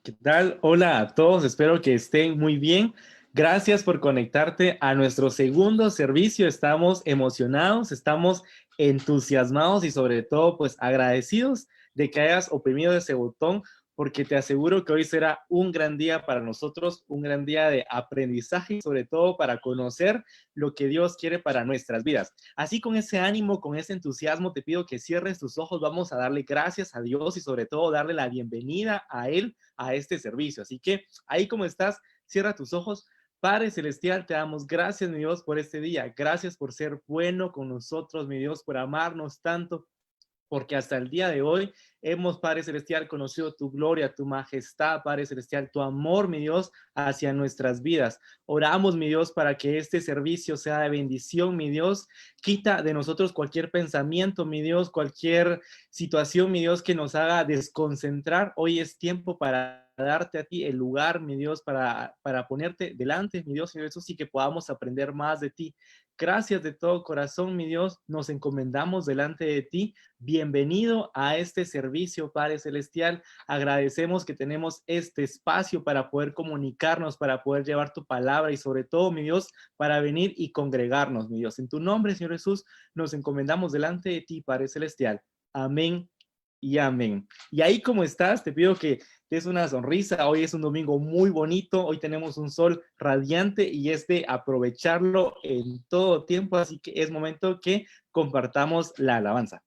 ¿Qué tal? Hola a todos, espero que estén muy bien. Gracias por conectarte a nuestro segundo servicio. Estamos emocionados, estamos entusiasmados y sobre todo pues agradecidos de que hayas oprimido ese botón porque te aseguro que hoy será un gran día para nosotros, un gran día de aprendizaje y sobre todo para conocer lo que Dios quiere para nuestras vidas. Así con ese ánimo, con ese entusiasmo, te pido que cierres tus ojos. Vamos a darle gracias a Dios y sobre todo darle la bienvenida a Él a este servicio. Así que ahí como estás, cierra tus ojos. Padre Celestial, te damos gracias, mi Dios, por este día. Gracias por ser bueno con nosotros, mi Dios, por amarnos tanto, porque hasta el día de hoy hemos, Padre Celestial, conocido tu gloria, tu majestad, Padre Celestial, tu amor, mi Dios, hacia nuestras vidas. Oramos, mi Dios, para que este servicio sea de bendición, mi Dios. Quita de nosotros cualquier pensamiento, mi Dios, cualquier situación, mi Dios, que nos haga desconcentrar. Hoy es tiempo para darte a ti el lugar, mi Dios, para ponerte delante, mi Dios, Señor Jesús, y que podamos aprender más de ti. Gracias de todo corazón, mi Dios, nos encomendamos delante de ti. Bienvenido a este servicio, Padre Celestial. Agradecemos que tenemos este espacio para poder comunicarnos, para poder llevar tu palabra y sobre todo, mi Dios, para venir y congregarnos, mi Dios. En tu nombre, Señor Jesús, nos encomendamos delante de ti, Padre Celestial. Amén y amén. Y ahí como estás, te pido que des una sonrisa. Hoy es un domingo muy bonito. Hoy tenemos un sol radiante y es de aprovecharlo en todo tiempo. Así que es momento que compartamos la alabanza.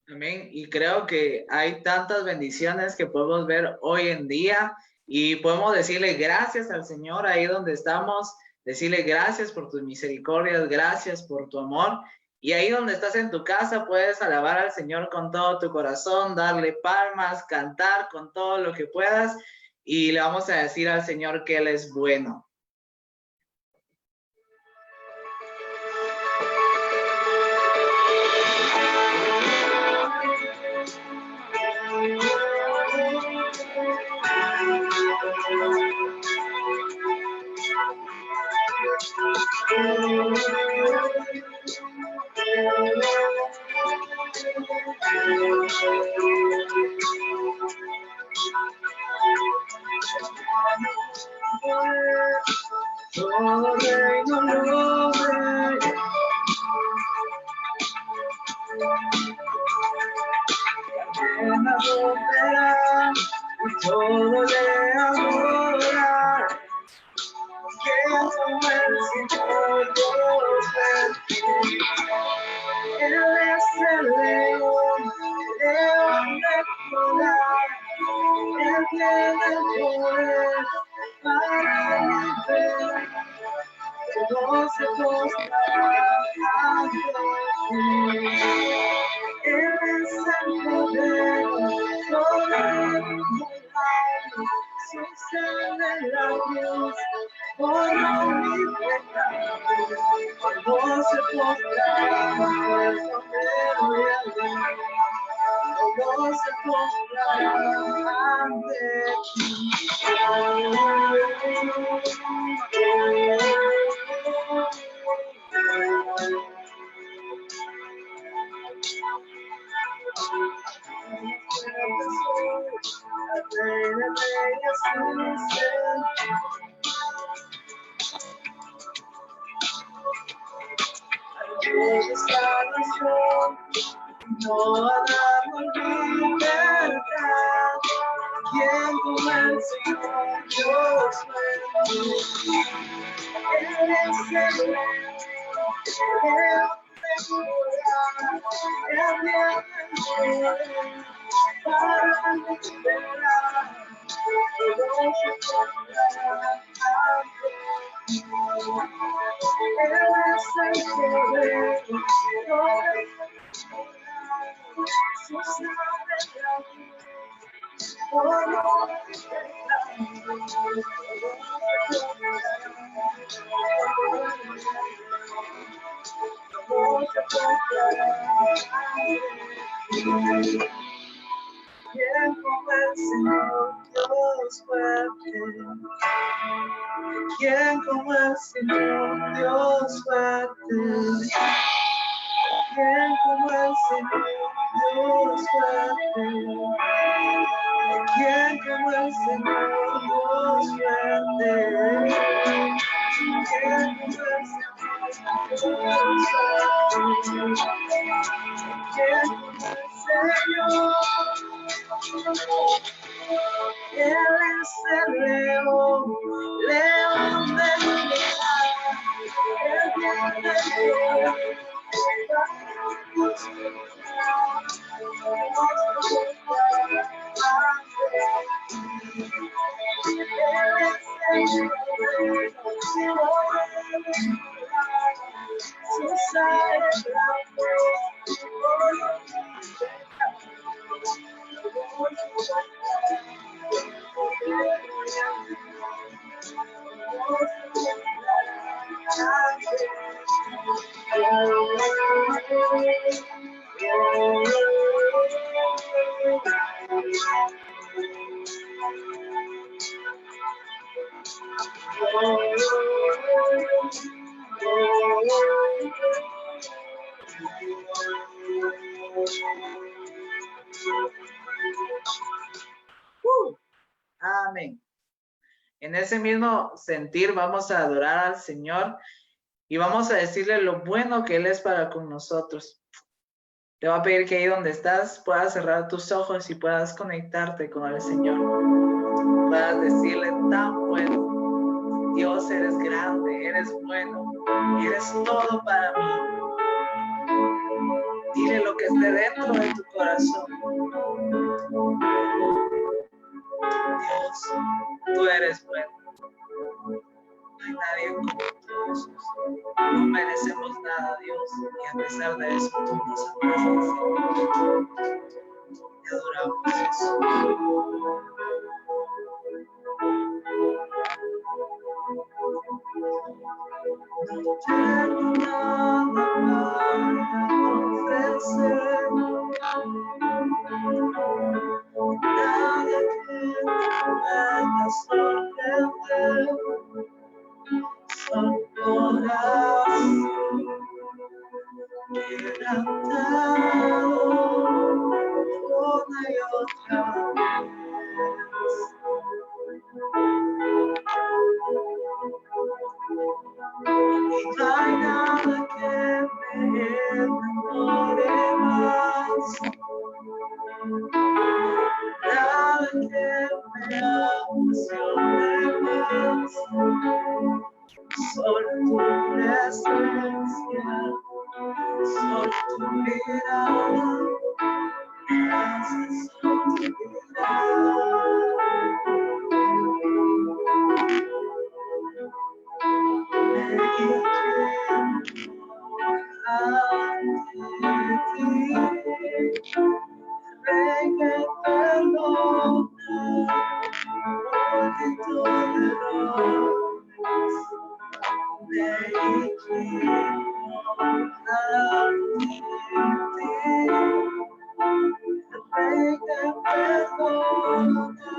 Amén. Y creo que hay tantas bendiciones que podemos ver hoy en día y podemos decirle gracias al Señor ahí donde estamos, decirle gracias por tus misericordias, gracias por tu amor. Y ahí donde estás en tu casa puedes alabar al Señor con todo tu corazón, darle palmas, cantar con todo lo que puedas y le vamos a decir al Señor que Él es bueno. Todo reino lo ve. Cadena romperá y todo le adora. Que como el Señor Dios bendiga. Él es el león de Judá. Él tiene el poder para liberar. Todos se postrarán ante ti. Él es el poder sobre el mundo. Su sangre la cruz borró mi pecado. Todos se postrarán ante ti. Todos se postrarán ante ti. No hagamos libertad, quien como el Señor Dios bendiga. Él es el león de Judá, Él tiene el poder para liberar. Todos se postrarán ante ti. Él es el poder sobre su sangre la cruz, borró mi pecado. Todos se postrarán ante ti. Quien como el Señor Dios fuerte, quien como el Señor Dios fuerte, quien como el Señor Dios fuerte, quien como el Señor Dios fuerte, que como el Señor Dios fuerte, que como el Señor, Él es el león, león de Judá, el viene Amén. En ese mismo sentir vamos a adorar al Señor y vamos a decirle lo bueno que Él es para con nosotros. Te voy a pedir que ahí donde estás puedas cerrar tus ojos y puedas conectarte con el Señor. Puedas decirle tan bueno. Dios, eres grande, eres bueno, eres todo para mí. Dile lo que esté dentro de tu corazón. Dios, tú eres bueno. No hay nadie como tú, Jesús. No merecemos nada, Dios, y a pesar de eso tú nos amas. Te adoramos, Jesús. No tengo nada para ofrecer, nada que pueda sorprender, solo corazón quebrantado una y otra vez. Y no hay nada que me enamore más, nada que me apasione más, solo tu presencia, solo tu mirada, gracias solo tu mirada. Rey que perdona, bendito de errores, me inclino ante ti. Rey que perdona,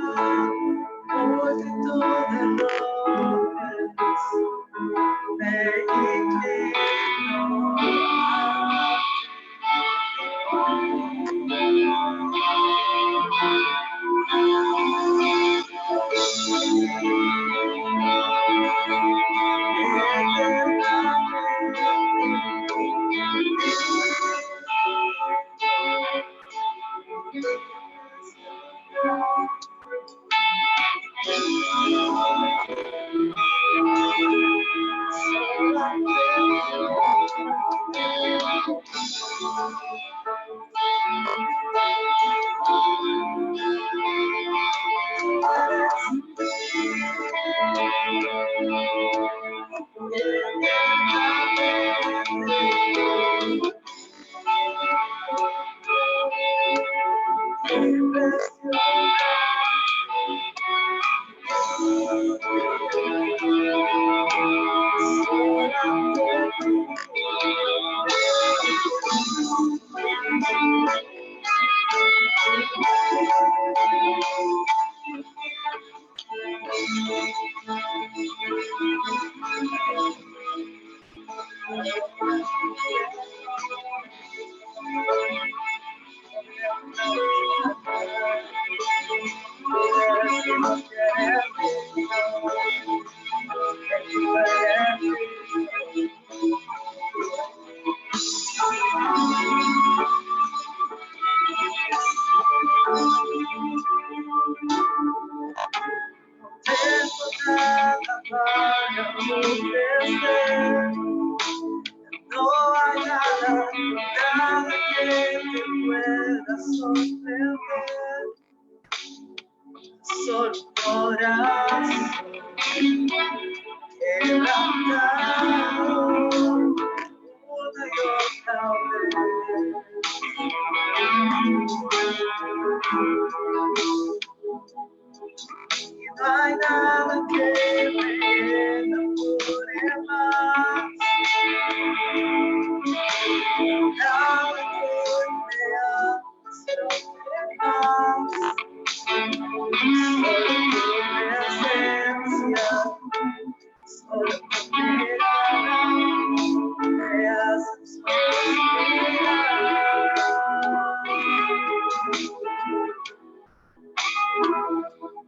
bendito de errores, me inclino No hay nada, nada que te pueda sorprender. Solo corazón quebrantado una y otra vez. Y no hay nada que me enamore más. Nada que me asombre más. Solo tu presencia, solo tu mirada me hace suspirar.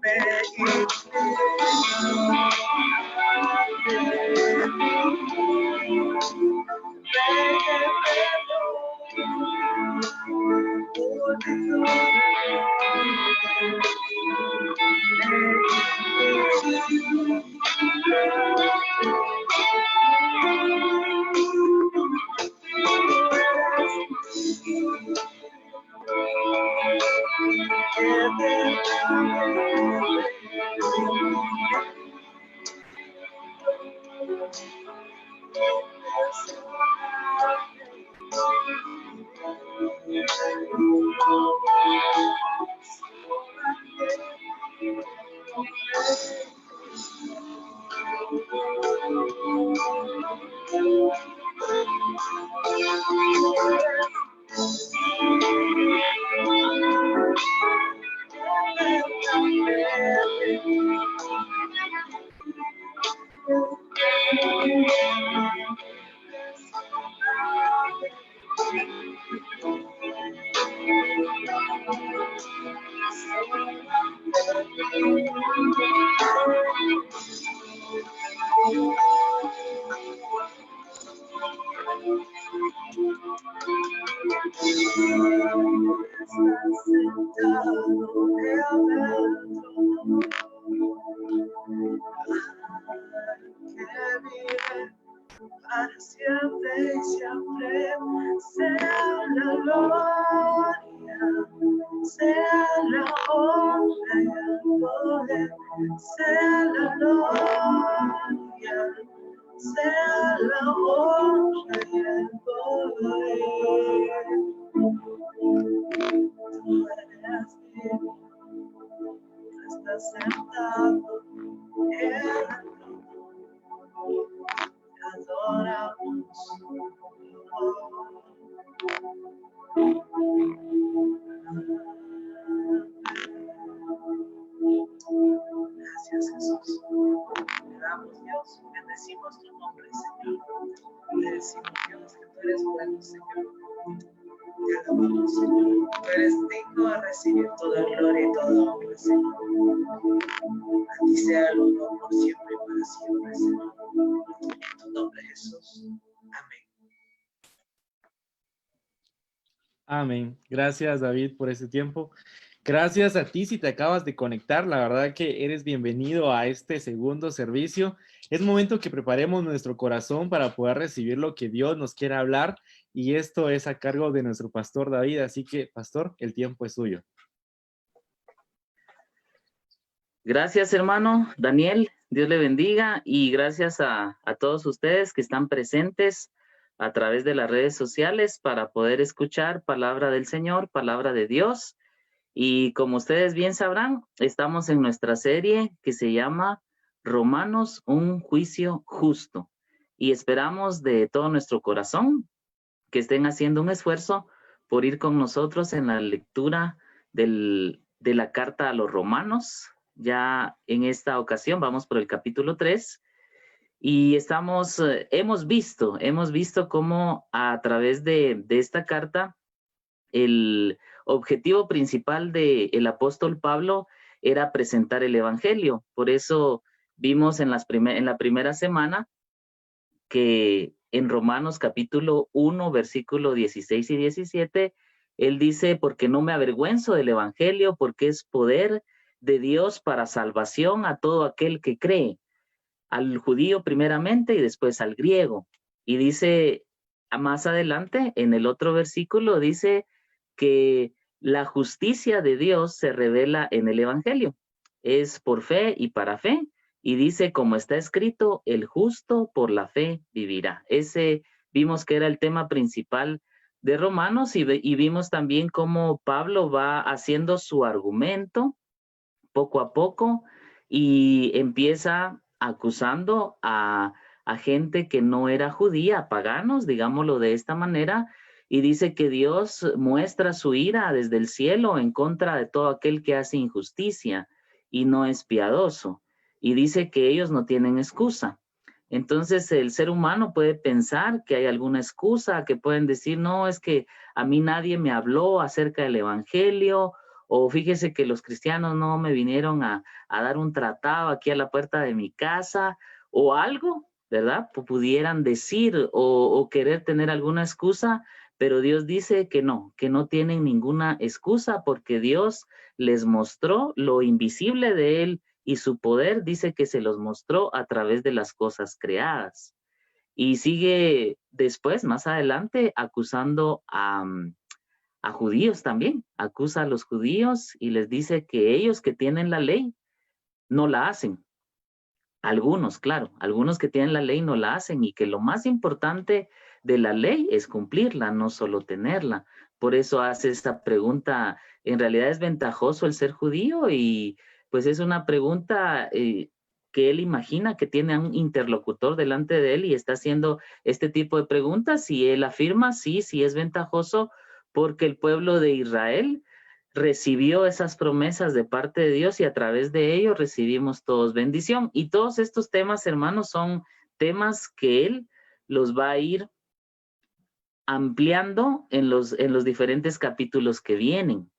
Me para siempre y siempre sea la gloria, sea la honra y el poder, sea la gloria, sea la honra y el poder. Tú eres Dios, estás sentado en el trono. Adoramos. Gracias, Jesús. Te damos, Dios. Bendecimos tu nombre, Señor. Te decimos, Dios, que tú eres bueno, Señor. Te alabamos, Señor. Tú eres digno de recibir toda gloria y toda honra, Señor. A ti sea el honor por siempre y para siempre, Señor. En tu nombre, Jesús. Amén. Amén. Gracias, David, por ese tiempo. Gracias a ti si te acabas de conectar. La verdad que eres bienvenido a este segundo servicio. Es momento que preparemos nuestro corazón para poder recibir lo que Dios nos quiere hablar. Y esto es a cargo de nuestro pastor David. Así que, pastor, el tiempo es suyo. Gracias, hermano Daniel. Dios le bendiga. Y gracias a todos ustedes que están presentes a través de las redes sociales para poder escuchar palabra del Señor, palabra de Dios. Y como ustedes bien sabrán, estamos en nuestra serie que se llama Romanos, un juicio justo. Y esperamos de todo nuestro corazón que estén haciendo un esfuerzo por ir con nosotros en la lectura de la carta a los romanos. Ya en esta ocasión vamos por el capítulo 3 y hemos visto cómo a través de esta carta el objetivo principal del apóstol Pablo era presentar el evangelio. Por eso vimos en la primera semana que en Romanos capítulo 1, versículo 16 y 17, él dice, porque no me avergüenzo del evangelio, porque es poder de Dios para salvación a todo aquel que cree. al judío primeramente y después al griego. Y dice más adelante, en el otro versículo, dice que la justicia de Dios se revela en el evangelio. Es por fe y para fe. Y dice, como está escrito, el justo por la fe vivirá. Ese vimos que era el tema principal de Romanos y vimos también cómo Pablo va haciendo su argumento poco a poco y empieza acusando a gente que no era judía, a paganos, digámoslo de esta manera, y dice que Dios muestra su ira desde el cielo en contra de todo aquel que hace injusticia y no es piadoso, y dice que ellos no tienen excusa. Entonces el ser humano puede pensar que hay alguna excusa, que pueden decir, no, es que a mí nadie me habló acerca del evangelio, o fíjese que los cristianos no me vinieron a dar un tratado aquí a la puerta de mi casa, o algo, ¿verdad? Pudieran decir o querer tener alguna excusa, pero Dios dice que no tienen ninguna excusa porque Dios les mostró lo invisible de Él y su poder dice que se los mostró a través de las cosas creadas. Y sigue después, más adelante, acusando a judíos también. Acusa a los judíos y les dice que ellos que tienen la ley no la hacen. Algunos, claro, algunos que tienen la ley no la hacen y que lo más importante de la ley es cumplirla, no solo tenerla. Por eso hace esta pregunta, ¿en realidad es ventajoso el ser judío? Y pues es una pregunta que él imagina que tiene a un interlocutor delante de él y está haciendo este tipo de preguntas y él afirma, sí es ventajoso porque el pueblo de Israel recibió esas promesas de parte de Dios y a través de ello recibimos todos bendición. Y todos estos temas, hermanos, son temas que Él los va a ir ampliando en los diferentes capítulos que vienen.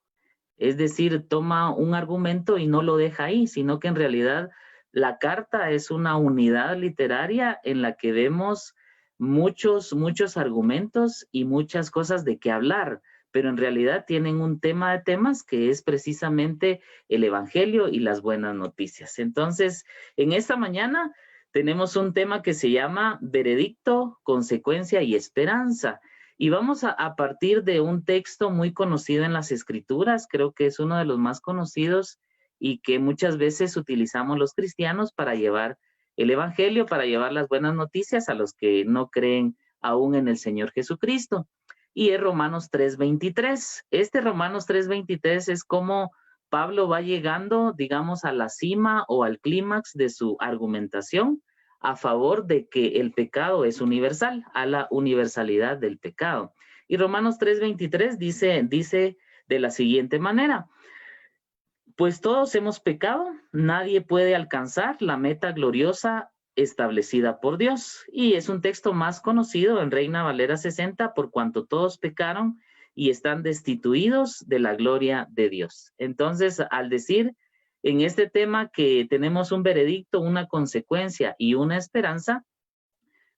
Es decir, toma un argumento y no lo deja ahí, sino que en realidad la carta es una unidad literaria en la que vemos muchos argumentos y muchas cosas de qué hablar, pero en realidad tienen un tema de temas que es precisamente el evangelio y las buenas noticias. Entonces, en esta mañana tenemos un tema que se llama veredicto, consecuencia y esperanza. Y vamos a partir de un texto muy conocido en las Escrituras, creo que es uno de los más conocidos y que muchas veces utilizamos los cristianos para llevar el evangelio, para llevar las buenas noticias a los que no creen aún en el Señor Jesucristo. Y es Romanos 3:23. Este Romanos 3:23 es como Pablo va llegando, digamos, a la cima o al clímax de su argumentación a favor de que el pecado es universal, a la universalidad del pecado. Y Romanos 3:23 dice de la siguiente manera, pues todos hemos pecado, nadie puede alcanzar la meta gloriosa establecida por Dios. Y es un texto más conocido en Reina Valera 60, por cuanto todos pecaron y están destituidos de la gloria de Dios. Entonces, al decir en este tema que tenemos un veredicto, una consecuencia y una esperanza,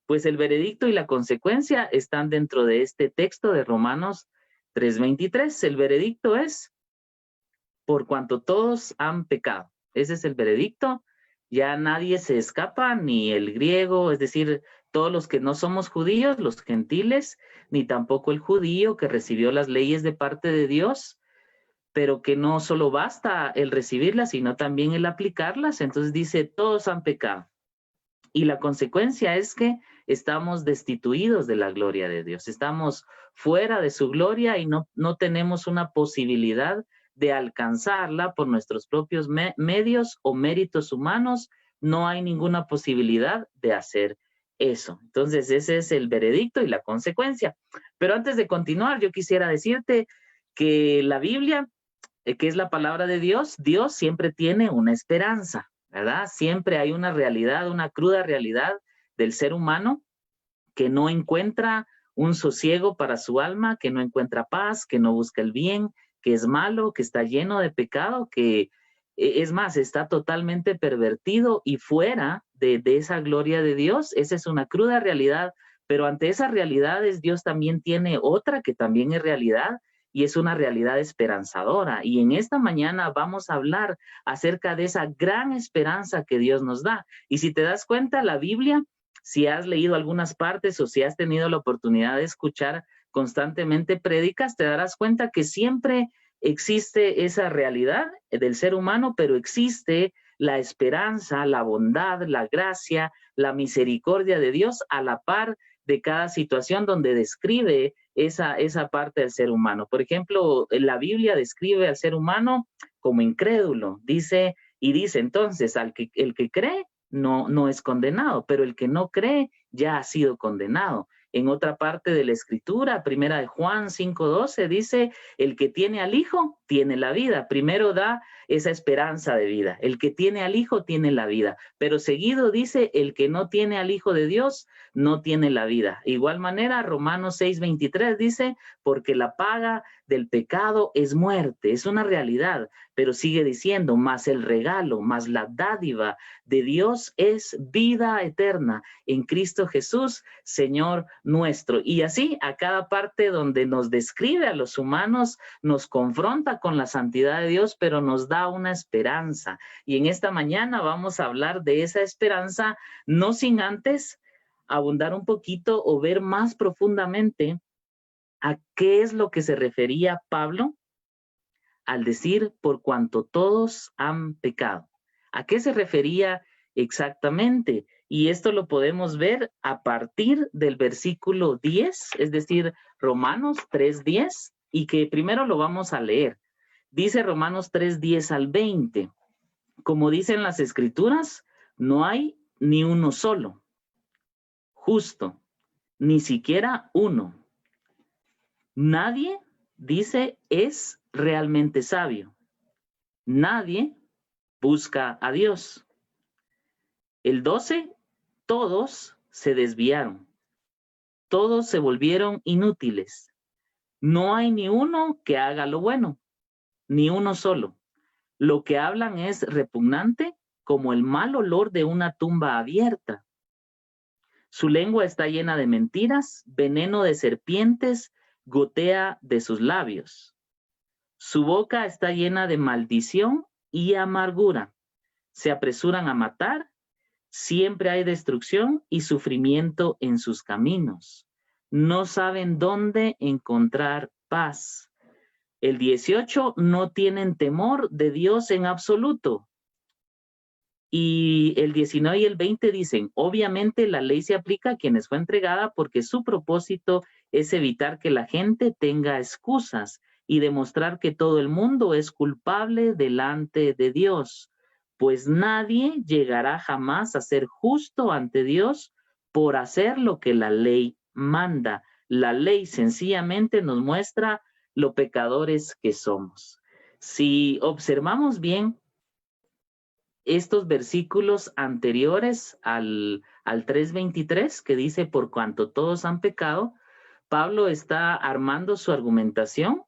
pues el veredicto y la consecuencia están dentro de este texto de Romanos 3:23. El veredicto es por cuanto todos han pecado. Ese es el veredicto. Ya nadie se escapa, ni el griego, es decir, todos los que no somos judíos, los gentiles, ni tampoco el judío que recibió las leyes de parte de Dios, pero que no solo basta el recibirlas, sino también el aplicarlas. Entonces dice, todos han pecado. Y la consecuencia es que estamos destituidos de la gloria de Dios. Estamos fuera de su gloria y no tenemos una posibilidad de alcanzarla por nuestros propios medios o méritos humanos. No hay ninguna posibilidad de hacer eso. Entonces, ese es el veredicto y la consecuencia. Pero antes de continuar, yo quisiera decirte que la Biblia, que es la palabra de Dios, Dios siempre tiene una esperanza, ¿verdad? Siempre hay una realidad, una cruda realidad del ser humano que no encuentra un sosiego para su alma, que no encuentra paz, que no busca el bien, que es malo, que está lleno de pecado, que es más, está totalmente pervertido y fuera de esa gloria de Dios. Esa es una cruda realidad, pero ante esas realidades Dios también tiene otra que también es realidad y es una realidad esperanzadora. Y en esta mañana vamos a hablar acerca de esa gran esperanza que Dios nos da. Y si te das cuenta, la Biblia, si has leído algunas partes o si has tenido la oportunidad de escuchar constantemente prédicas, te darás cuenta que siempre existe esa realidad del ser humano, pero existe la esperanza, la bondad, la gracia, la misericordia de Dios a la par de cada situación donde describe esa parte del ser humano. Por ejemplo, la Biblia describe al ser humano como incrédulo, dice entonces, el que cree no es condenado, pero el que no cree ya ha sido condenado. En otra parte de la Escritura, primera de Juan 5:12, dice, el que tiene al Hijo tiene la vida. Primero da esa esperanza de vida. El que tiene al Hijo tiene la vida. Pero seguido dice, el que no tiene al Hijo de Dios no tiene la vida. Igual manera, Romanos 6:23 dice, porque la paga del pecado es muerte. Es una realidad, pero sigue diciendo, más el regalo, más la dádiva de Dios es vida eterna en Cristo Jesús, Señor nuestro. Y así, a cada parte donde nos describe a los humanos, nos confronta con la santidad de Dios, pero nos da una esperanza. Y en esta mañana vamos a hablar de esa esperanza, no sin antes abundar un poquito o ver más profundamente a qué es lo que se refería Pablo al decir por cuanto todos han pecado. ¿A qué se refería exactamente? Y esto lo podemos ver a partir del versículo 10, es decir, Romanos 3:10, y que primero lo vamos a leer. Dice Romanos 3:10 al 20, como dicen las Escrituras, no hay ni uno solo, justo, ni siquiera uno. Nadie, dice, es realmente sabio. Nadie busca a Dios. El 12, todos se desviaron. Todos se volvieron inútiles. No hay ni uno que haga lo bueno, ni uno solo. Lo que hablan es repugnante como el mal olor de una tumba abierta. Su lengua está llena de mentiras, veneno de serpientes gotea de sus labios. Su boca está llena de maldición y amargura. Se apresuran a matar, siempre hay destrucción y sufrimiento en sus caminos. No saben dónde encontrar paz. El 18, no tienen temor de Dios en absoluto. Y el 19 y el 20 dicen, obviamente la ley se aplica a quienes fue entregada porque su propósito es evitar que la gente tenga excusas y demostrar que todo el mundo es culpable delante de Dios, pues nadie llegará jamás a ser justo ante Dios por hacer lo que la ley manda. La ley sencillamente nos muestra lo pecadores que somos. Si observamos bien estos versículos anteriores al 3:23, que dice, por cuanto todos han pecado, Pablo está armando su argumentación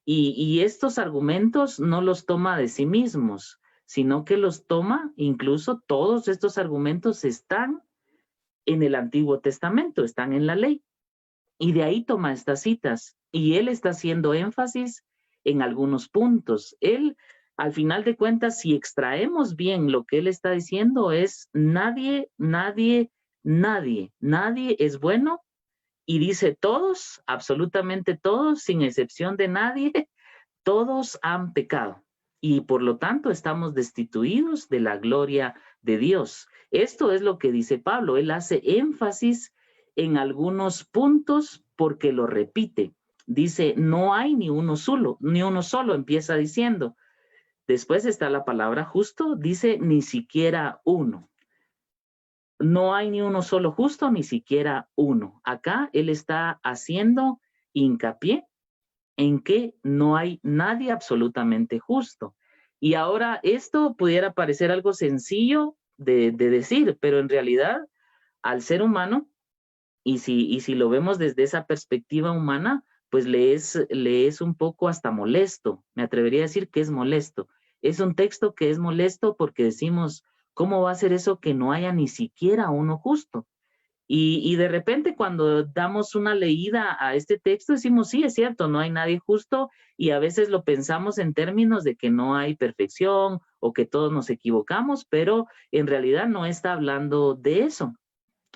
y estos argumentos no los toma de sí mismos, sino que los toma, incluso todos estos argumentos están en el Antiguo Testamento, están en la ley. Y de ahí toma estas citas. Y él está haciendo énfasis en algunos puntos. Él, al final de cuentas, si extraemos bien lo que él está diciendo, es nadie es bueno. Y dice todos, absolutamente todos, sin excepción de nadie, todos han pecado. Y por lo tanto estamos destituidos de la gloria de Dios. Esto es lo que dice Pablo. Él hace énfasis en algunos puntos porque lo repite. Dice, no hay ni uno solo, empieza diciendo. Después está la palabra justo, dice, ni siquiera uno. No hay ni uno solo justo, ni siquiera uno. Acá él está haciendo hincapié en que no hay nadie absolutamente justo. Y ahora esto pudiera parecer algo sencillo de decir, pero en realidad al ser humano, y si lo vemos desde esa perspectiva humana, pues le es un poco hasta molesto. Me atrevería a decir que es molesto. Es un texto que es molesto porque decimos, ¿cómo va a ser eso que no haya ni siquiera uno justo? Y de repente cuando damos una leída a este texto decimos, sí, es cierto, no hay nadie justo, y a veces lo pensamos en términos de que no hay perfección o que todos nos equivocamos, pero en realidad no está hablando de eso.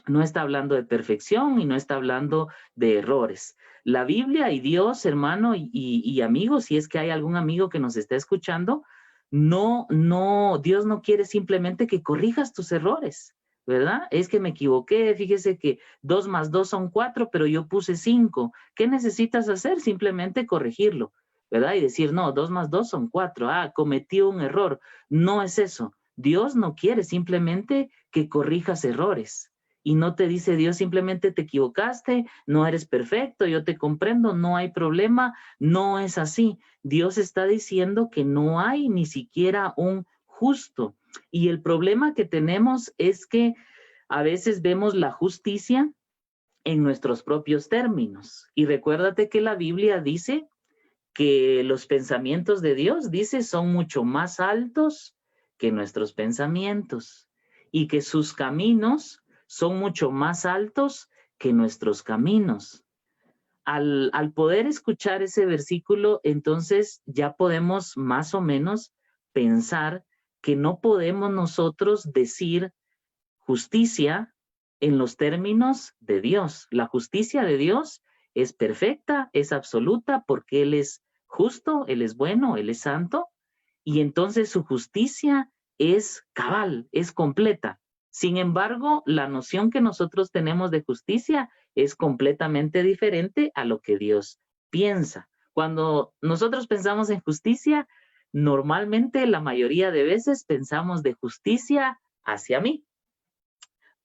No está hablando de perfección y no está hablando de errores. La Biblia y Dios, hermano y amigos, si es que hay algún amigo que nos está escuchando, Dios no quiere simplemente que corrijas tus errores, ¿verdad? Es que me equivoqué, fíjese que 2 más 2 son 4, pero yo puse 5. ¿Qué necesitas hacer? Simplemente corregirlo, ¿verdad? Y decir, no, 2 más 2 son 4. Ah, cometí un error. No es eso. Dios no quiere simplemente que corrijas errores. Y no te dice Dios simplemente te equivocaste, no eres perfecto, yo te comprendo, no hay problema. No es así. Dios está diciendo que no hay ni siquiera un justo. Y el problema que tenemos es que a veces vemos la justicia en nuestros propios términos. Y recuérdate que la Biblia dice que los pensamientos de Dios, dice, son mucho más altos que nuestros pensamientos y que sus caminos son mucho más altos que nuestros caminos. Al poder escuchar ese versículo, entonces ya podemos más o menos pensar que no podemos nosotros decir justicia en los términos de Dios. La justicia de Dios es perfecta, es absoluta, porque Él es justo, Él es bueno, Él es santo, y entonces su justicia es cabal, es completa. Sin embargo, la noción que nosotros tenemos de justicia es completamente diferente a lo que Dios piensa. Cuando nosotros pensamos en justicia, normalmente la mayoría de veces pensamos de justicia hacia mí,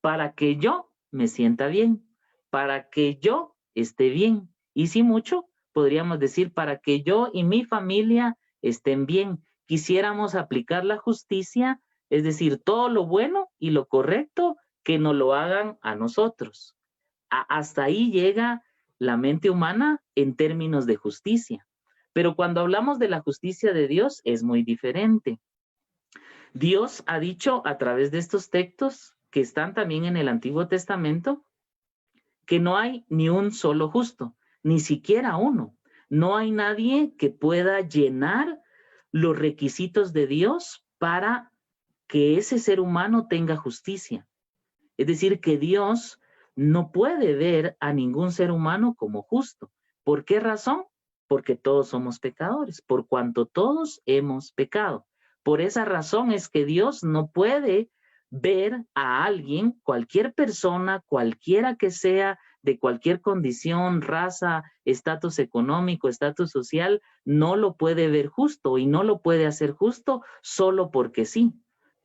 para que yo me sienta bien, para que yo esté bien. Y si mucho, podríamos decir, para que yo y mi familia estén bien. Quisiéramos aplicar la justicia, es decir, todo lo bueno y lo correcto, que nos lo hagan a nosotros. Hasta ahí llega la mente humana en términos de justicia. Pero cuando hablamos de la justicia de Dios, es muy diferente. Dios ha dicho a través de estos textos que están también en el Antiguo Testamento, que no hay ni un solo justo, ni siquiera uno. No hay nadie que pueda llenar los requisitos de Dios para que ese ser humano tenga justicia. Es decir, que Dios no puede ver a ningún ser humano como justo. ¿Por qué razón? Porque todos somos pecadores, por cuanto todos hemos pecado. Por esa razón es que Dios no puede ver a alguien, cualquier persona, cualquiera que sea, de cualquier condición, raza, estatus económico, estatus social, no lo puede ver justo y no lo puede hacer justo solo porque sí,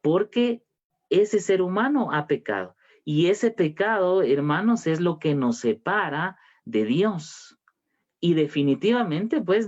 porque ese ser humano ha pecado. Y ese pecado, hermanos, es lo que nos separa de Dios. Y definitivamente, pues,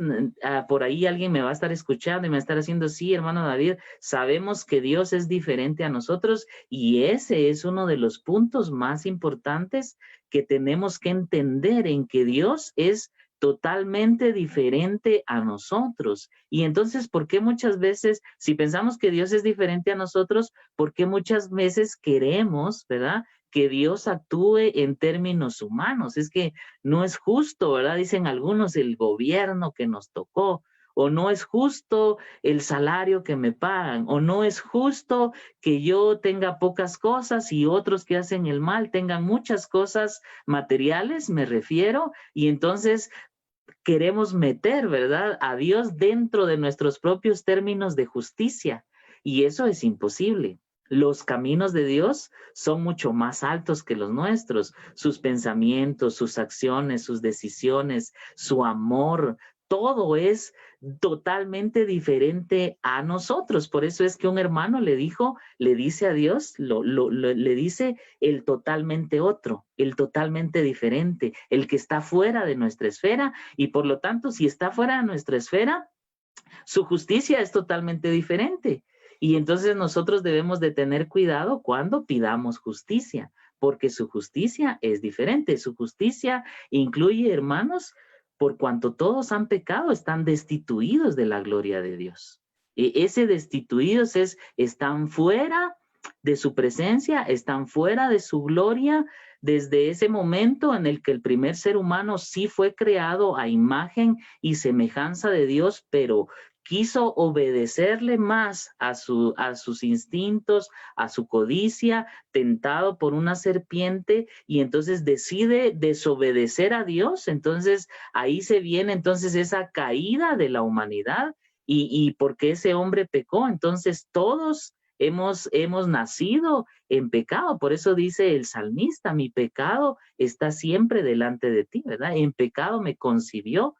por ahí alguien me va a estar escuchando y me va a estar haciendo, sí, hermano David, sabemos que Dios es diferente a nosotros y ese es uno de los puntos más importantes que tenemos que entender, en que Dios es totalmente diferente a nosotros. Y entonces, ¿por qué muchas veces, si pensamos que Dios es diferente a nosotros, por qué muchas veces queremos, ¿verdad?, que Dios actúe en términos humanos? Es que no es justo, ¿verdad? Dicen algunos, el gobierno que nos tocó, o no es justo el salario que me pagan, o no es justo que yo tenga pocas cosas y otros que hacen el mal tengan muchas cosas materiales, me refiero, y entonces queremos meter, ¿verdad?, a Dios dentro de nuestros propios términos de justicia, y eso es imposible. Los caminos de Dios son mucho más altos que los nuestros. Sus pensamientos, sus acciones, sus decisiones, su amor, todo es totalmente diferente a nosotros. Por eso es que un hermano le dice a Dios, le dice el totalmente otro, el totalmente diferente, el que está fuera de nuestra esfera. Y por lo tanto, si está fuera de nuestra esfera, su justicia es totalmente diferente. Y entonces nosotros debemos de tener cuidado cuando pidamos justicia, porque su justicia es diferente. Su justicia incluye, hermanos, por cuanto todos han pecado, están destituidos de la gloria de Dios. Ese destituidos están fuera de su presencia, están fuera de su gloria, desde ese momento en el que el primer ser humano sí fue creado a imagen y semejanza de Dios, pero quiso obedecerle más a sus instintos, a su codicia, tentado por una serpiente, y entonces decide desobedecer a Dios. Entonces ahí se viene entonces esa caída de la humanidad, y porque ese hombre pecó, entonces todos hemos nacido en pecado. Por eso dice el salmista, mi pecado está siempre delante de ti, ¿verdad? En pecado me concibió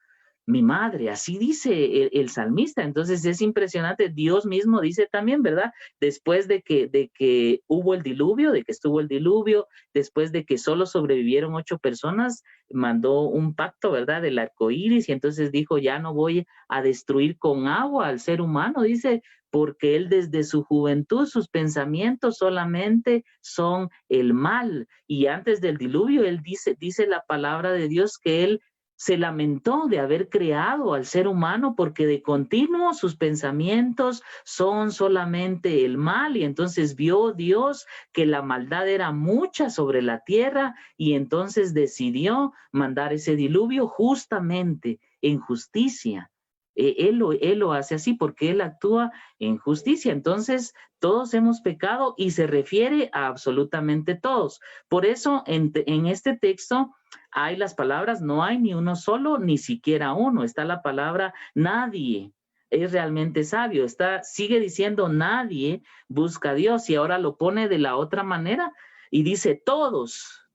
mi madre, así dice el salmista. Entonces es impresionante. Dios mismo dice también, ¿verdad? Después de que hubo el diluvio, de que estuvo el diluvio, después de que solo sobrevivieron 8 personas, mandó un pacto, ¿verdad? Del arco iris, y entonces dijo, ya no voy a destruir con agua al ser humano, dice, porque él desde su juventud, sus pensamientos solamente son el mal. Y antes del diluvio, él dice la palabra de Dios que él se lamentó de haber creado al ser humano, porque de continuo sus pensamientos son solamente el mal, y entonces vio Dios que la maldad era mucha sobre la tierra, y entonces decidió mandar ese diluvio justamente en justicia. Él lo hace así porque él actúa en justicia. Entonces todos hemos pecado, y se refiere a absolutamente todos. Por eso en este texto hay las palabras, no hay ni uno solo, ni siquiera uno. Está la palabra nadie es realmente sabio. Sigue diciendo nadie busca a Dios, y ahora lo pone de la otra manera y dice todos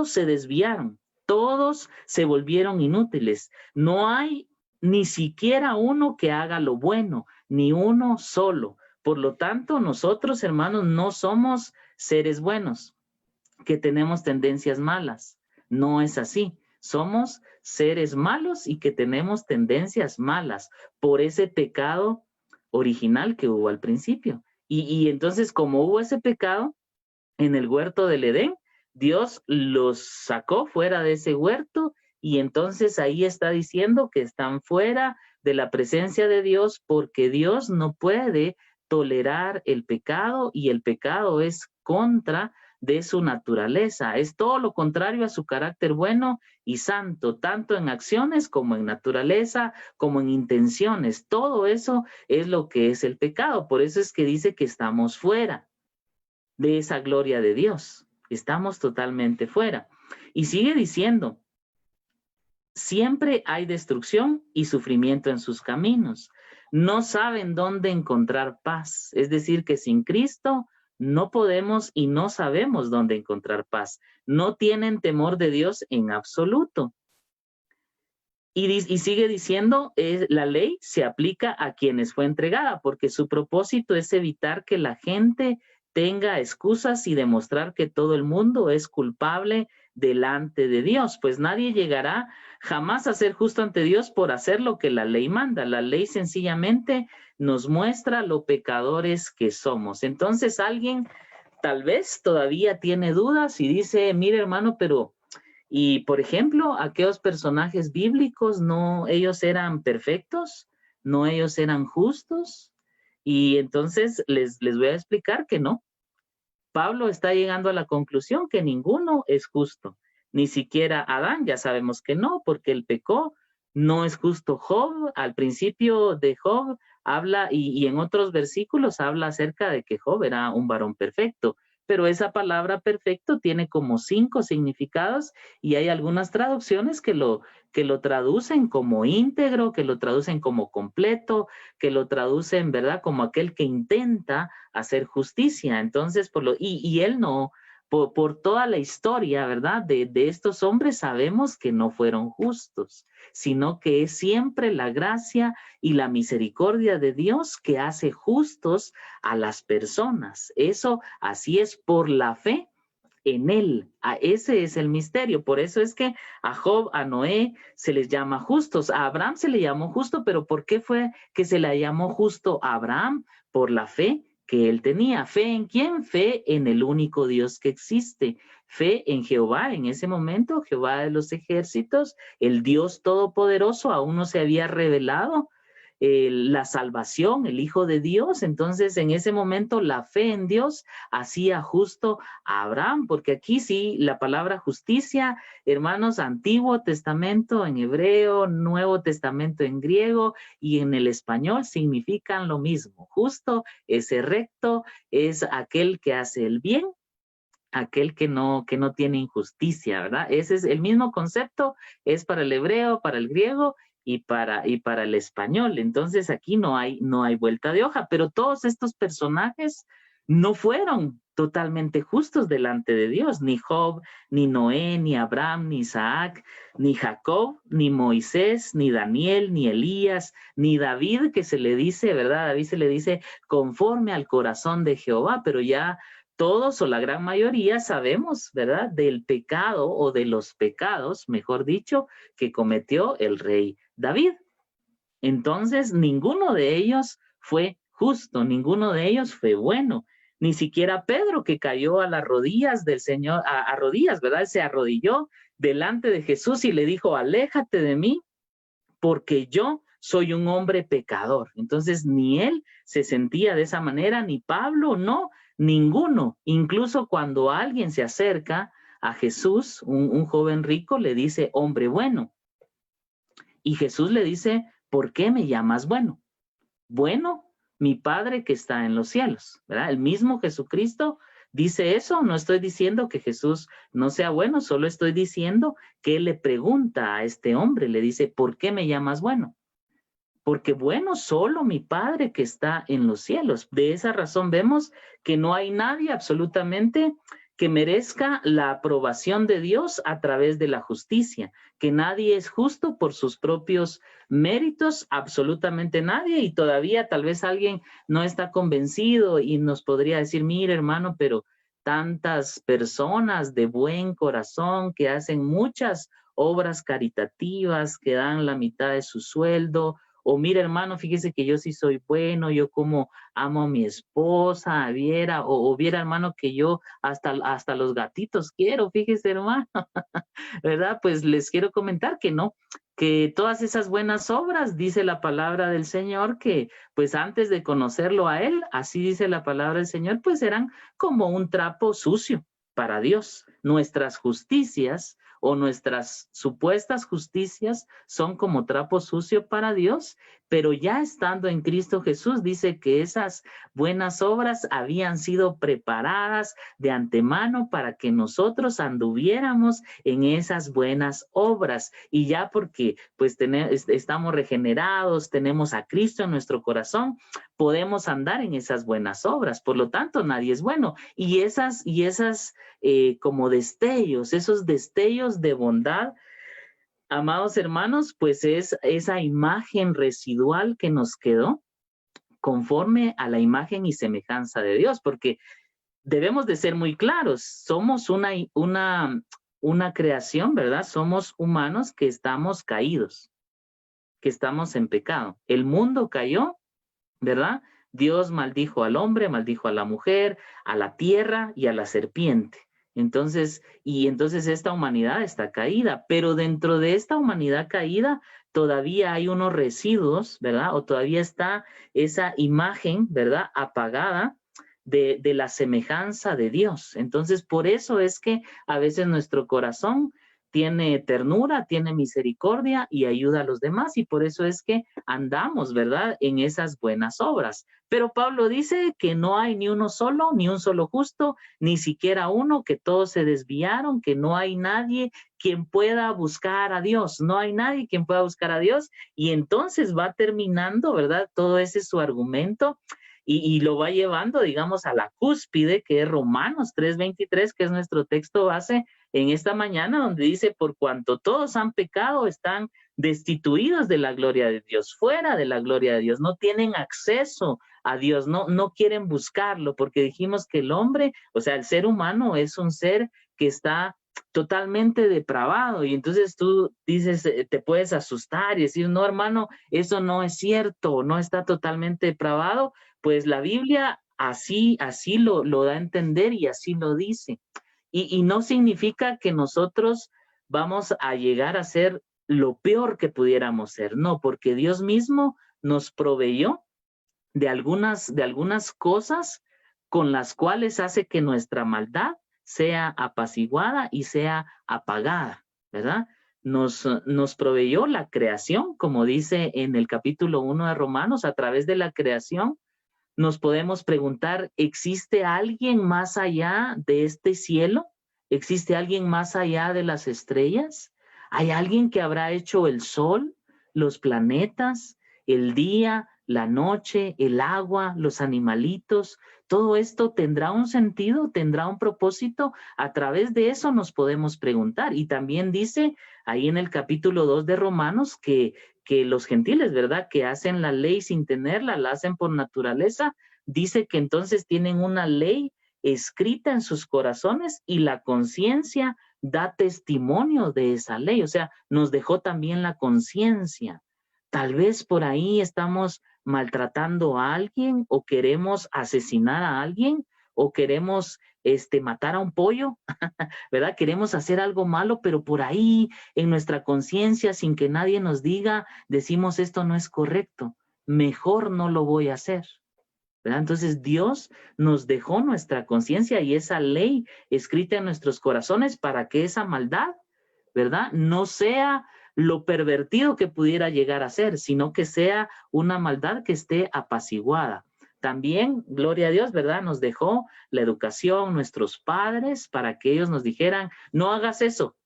se desviaron, todos se volvieron inútiles. No hay ni siquiera uno que haga lo bueno, ni uno solo. Por lo tanto, nosotros, hermanos, no somos seres buenos, que tenemos tendencias malas. No es así. Somos seres malos y que tenemos tendencias malas por ese pecado original que hubo al principio. Y entonces, como hubo ese pecado en el huerto del Edén, Dios los sacó fuera de ese huerto, y entonces ahí está diciendo que están fuera de la presencia de Dios, porque Dios no puede tolerar el pecado, y el pecado es contra de su naturaleza, es todo lo contrario a su carácter bueno y santo, tanto en acciones como en naturaleza, como en intenciones. Todo eso es lo que es el pecado. Por eso es que dice que estamos fuera de esa gloria de Dios. Estamos totalmente fuera. Y sigue diciendo, siempre hay destrucción y sufrimiento en sus caminos. No saben dónde encontrar paz. Es decir, que sin Cristo no podemos y no sabemos dónde encontrar paz. No tienen temor de Dios en absoluto. Y sigue diciendo, la ley se aplica a quienes fue entregada, porque su propósito es evitar que la gente tenga excusas y demostrar que todo el mundo es culpable delante de Dios. Pues nadie llegará jamás a ser justo ante Dios por hacer lo que la ley manda. La ley sencillamente nos muestra lo pecadores que somos. Entonces alguien tal vez todavía tiene dudas y dice, mire hermano, pero... Y, por ejemplo, aquellos personajes bíblicos, no, ellos eran perfectos, no, ellos eran justos. Y entonces les voy a explicar que no. Pablo está llegando a la conclusión que ninguno es justo. Ni siquiera Adán, ya sabemos que no, porque él pecó. No es justo Job. Al principio de Job habla, y en otros versículos habla acerca de que Job era un varón perfecto. Pero esa palabra perfecto tiene como 5 significados, y hay algunas traducciones que lo traducen como íntegro, que lo traducen como completo, que lo traducen, ¿verdad?, como aquel que intenta hacer justicia. Entonces, y él no, por toda la historia, ¿verdad?, de estos hombres sabemos que no fueron justos, sino que es siempre la gracia y la misericordia de Dios que hace justos a las personas. Eso así es por la fe en él. Ese es el misterio. Por eso es que a Job, a Noé se les llama justos. A Abraham se le llamó justo, pero ¿por qué fue que se le llamó justo a Abraham? Por la fe que él tenía. ¿Fe en quién? Fe en el único Dios que existe. Fe en Jehová. En ese momento, Jehová de los ejércitos, el Dios todopoderoso, aún no se había revelado. la salvación, el Hijo de Dios. Entonces, en ese momento, la fe en Dios hacía justo a Abraham, porque aquí sí, la palabra justicia, hermanos, Antiguo Testamento en hebreo, Nuevo Testamento en griego y en el español significan lo mismo. Justo es recto, es aquel que hace el bien, aquel que no tiene injusticia, ¿verdad? Ese es el mismo concepto, es para el hebreo, para el griego y para el español. Entonces aquí no hay vuelta de hoja, pero todos estos personajes no fueron totalmente justos delante de Dios, ni Job, ni Noé, ni Abraham, ni Isaac, ni Jacob, ni Moisés, ni Daniel, ni Elías, ni David, que se le dice, ¿verdad? David se le dice conforme al corazón de Jehová, pero ya todos o la gran mayoría sabemos, ¿verdad?, del pecado o de los pecados, mejor dicho, que cometió el rey David. Entonces, ninguno de ellos fue justo, ninguno de ellos fue bueno. Ni siquiera Pedro, que cayó a las rodillas del Señor, a rodillas, ¿verdad? Se arrodilló delante de Jesús y le dijo, aléjate de mí, porque yo soy un hombre pecador. Entonces, ni él se sentía de esa manera, ni Pablo, no, ninguno. Incluso cuando alguien se acerca a Jesús, un joven rico, le dice, hombre bueno. Y Jesús le dice, ¿por qué me llamas bueno? Bueno, mi Padre que está en los cielos, ¿verdad? El mismo Jesucristo dice eso. No estoy diciendo que Jesús no sea bueno, solo estoy diciendo que él le pregunta a este hombre, le dice, ¿por qué me llamas bueno? Porque bueno, solo mi Padre que está en los cielos. De esa razón vemos que no hay nadie absolutamente que merezca la aprobación de Dios a través de la justicia, que nadie es justo por sus propios méritos, absolutamente nadie, y todavía tal vez alguien no está convencido y nos podría decir, mire hermano, pero tantas personas de buen corazón que hacen muchas obras caritativas, que dan la mitad de su sueldo, o mira hermano, fíjese que yo sí soy bueno, yo como amo a mi esposa, viera, o viera hermano que yo hasta los gatitos quiero, fíjese hermano, ¿verdad? Pues les quiero comentar que no, que todas esas buenas obras, dice la palabra del Señor, que pues antes de conocerlo a Él, así dice la palabra del Señor, pues eran como un trapo sucio para Dios. Nuestras justicias o nuestras supuestas justicias son como trapo sucio para Dios, pero ya estando en Cristo Jesús, dice que esas buenas obras habían sido preparadas de antemano para que nosotros anduviéramos en esas buenas obras. Y ya porque pues estamos regenerados, tenemos a Cristo en nuestro corazón, podemos andar en esas buenas obras. Por lo tanto, nadie es bueno. Y esas como destellos, esos destellos de bondad, amados hermanos, pues es esa imagen residual que nos quedó conforme a la imagen y semejanza de Dios, porque debemos de ser muy claros, somos una creación, ¿verdad? Somos humanos que estamos caídos, que estamos en pecado. El mundo cayó, ¿verdad? Dios maldijo al hombre, maldijo a la mujer, a la tierra y a la serpiente. Entonces esta humanidad está caída, pero dentro de esta humanidad caída todavía hay unos residuos, ¿verdad? O todavía está esa imagen, ¿verdad? Apagada de la semejanza de Dios. Entonces, por eso es que a veces nuestro corazón tiene ternura, tiene misericordia y ayuda a los demás, y por eso es que andamos, ¿verdad?, en esas buenas obras. Pero Pablo dice que no hay ni uno solo, ni un solo justo, ni siquiera uno, que todos se desviaron, que no hay nadie quien pueda buscar a Dios, no hay nadie quien pueda buscar a Dios, y entonces va terminando, ¿verdad?, todo ese es su argumento, y lo va llevando, digamos, a la cúspide, que es Romanos 3:23, que es nuestro texto base en esta mañana, donde dice, por cuanto todos han pecado, están destituidos de la gloria de Dios, fuera de la gloria de Dios, no tienen acceso a Dios, no quieren buscarlo, porque dijimos que el hombre, o sea, el ser humano es un ser que está totalmente depravado, y entonces tú dices, te puedes asustar y decir, no hermano, eso no es cierto, no está totalmente depravado. Pues la Biblia así lo da a entender y así lo dice. Y no significa que nosotros vamos a llegar a ser lo peor que pudiéramos ser, no, porque Dios mismo nos proveyó de algunas cosas con las cuales hace que nuestra maldad sea apaciguada y sea apagada, ¿verdad? Nos proveyó la creación, como dice en el capítulo 1 de Romanos. A través de la creación nos podemos preguntar, ¿existe alguien más allá de este cielo? ¿Existe alguien más allá de las estrellas? ¿Hay alguien que habrá hecho el sol, los planetas, el día, la noche, el agua, los animalitos? ¿Todo esto tendrá un sentido? ¿Tendrá un propósito? A través de eso nos podemos preguntar. Y también dice ahí en el capítulo 2 de Romanos que los gentiles, ¿verdad?, que hacen la ley sin tenerla, la hacen por naturaleza. Dice que entonces tienen una ley escrita en sus corazones y la conciencia da testimonio de esa ley. O sea, nos dejó también la conciencia. Tal vez por ahí estamos maltratando a alguien, o queremos asesinar a alguien, o queremos matar a un pollo, ¿verdad? Queremos hacer algo malo, pero por ahí en nuestra conciencia, sin que nadie nos diga, decimos esto no es correcto, mejor no lo voy a hacer, ¿verdad? Entonces Dios nos dejó nuestra conciencia y esa ley escrita en nuestros corazones para que esa maldad, ¿verdad?, no sea lo pervertido que pudiera llegar a ser, sino que sea una maldad que esté apaciguada. También, gloria a Dios, ¿verdad?, nos dejó la educación, nuestros padres, para que ellos nos dijeran, no hagas eso,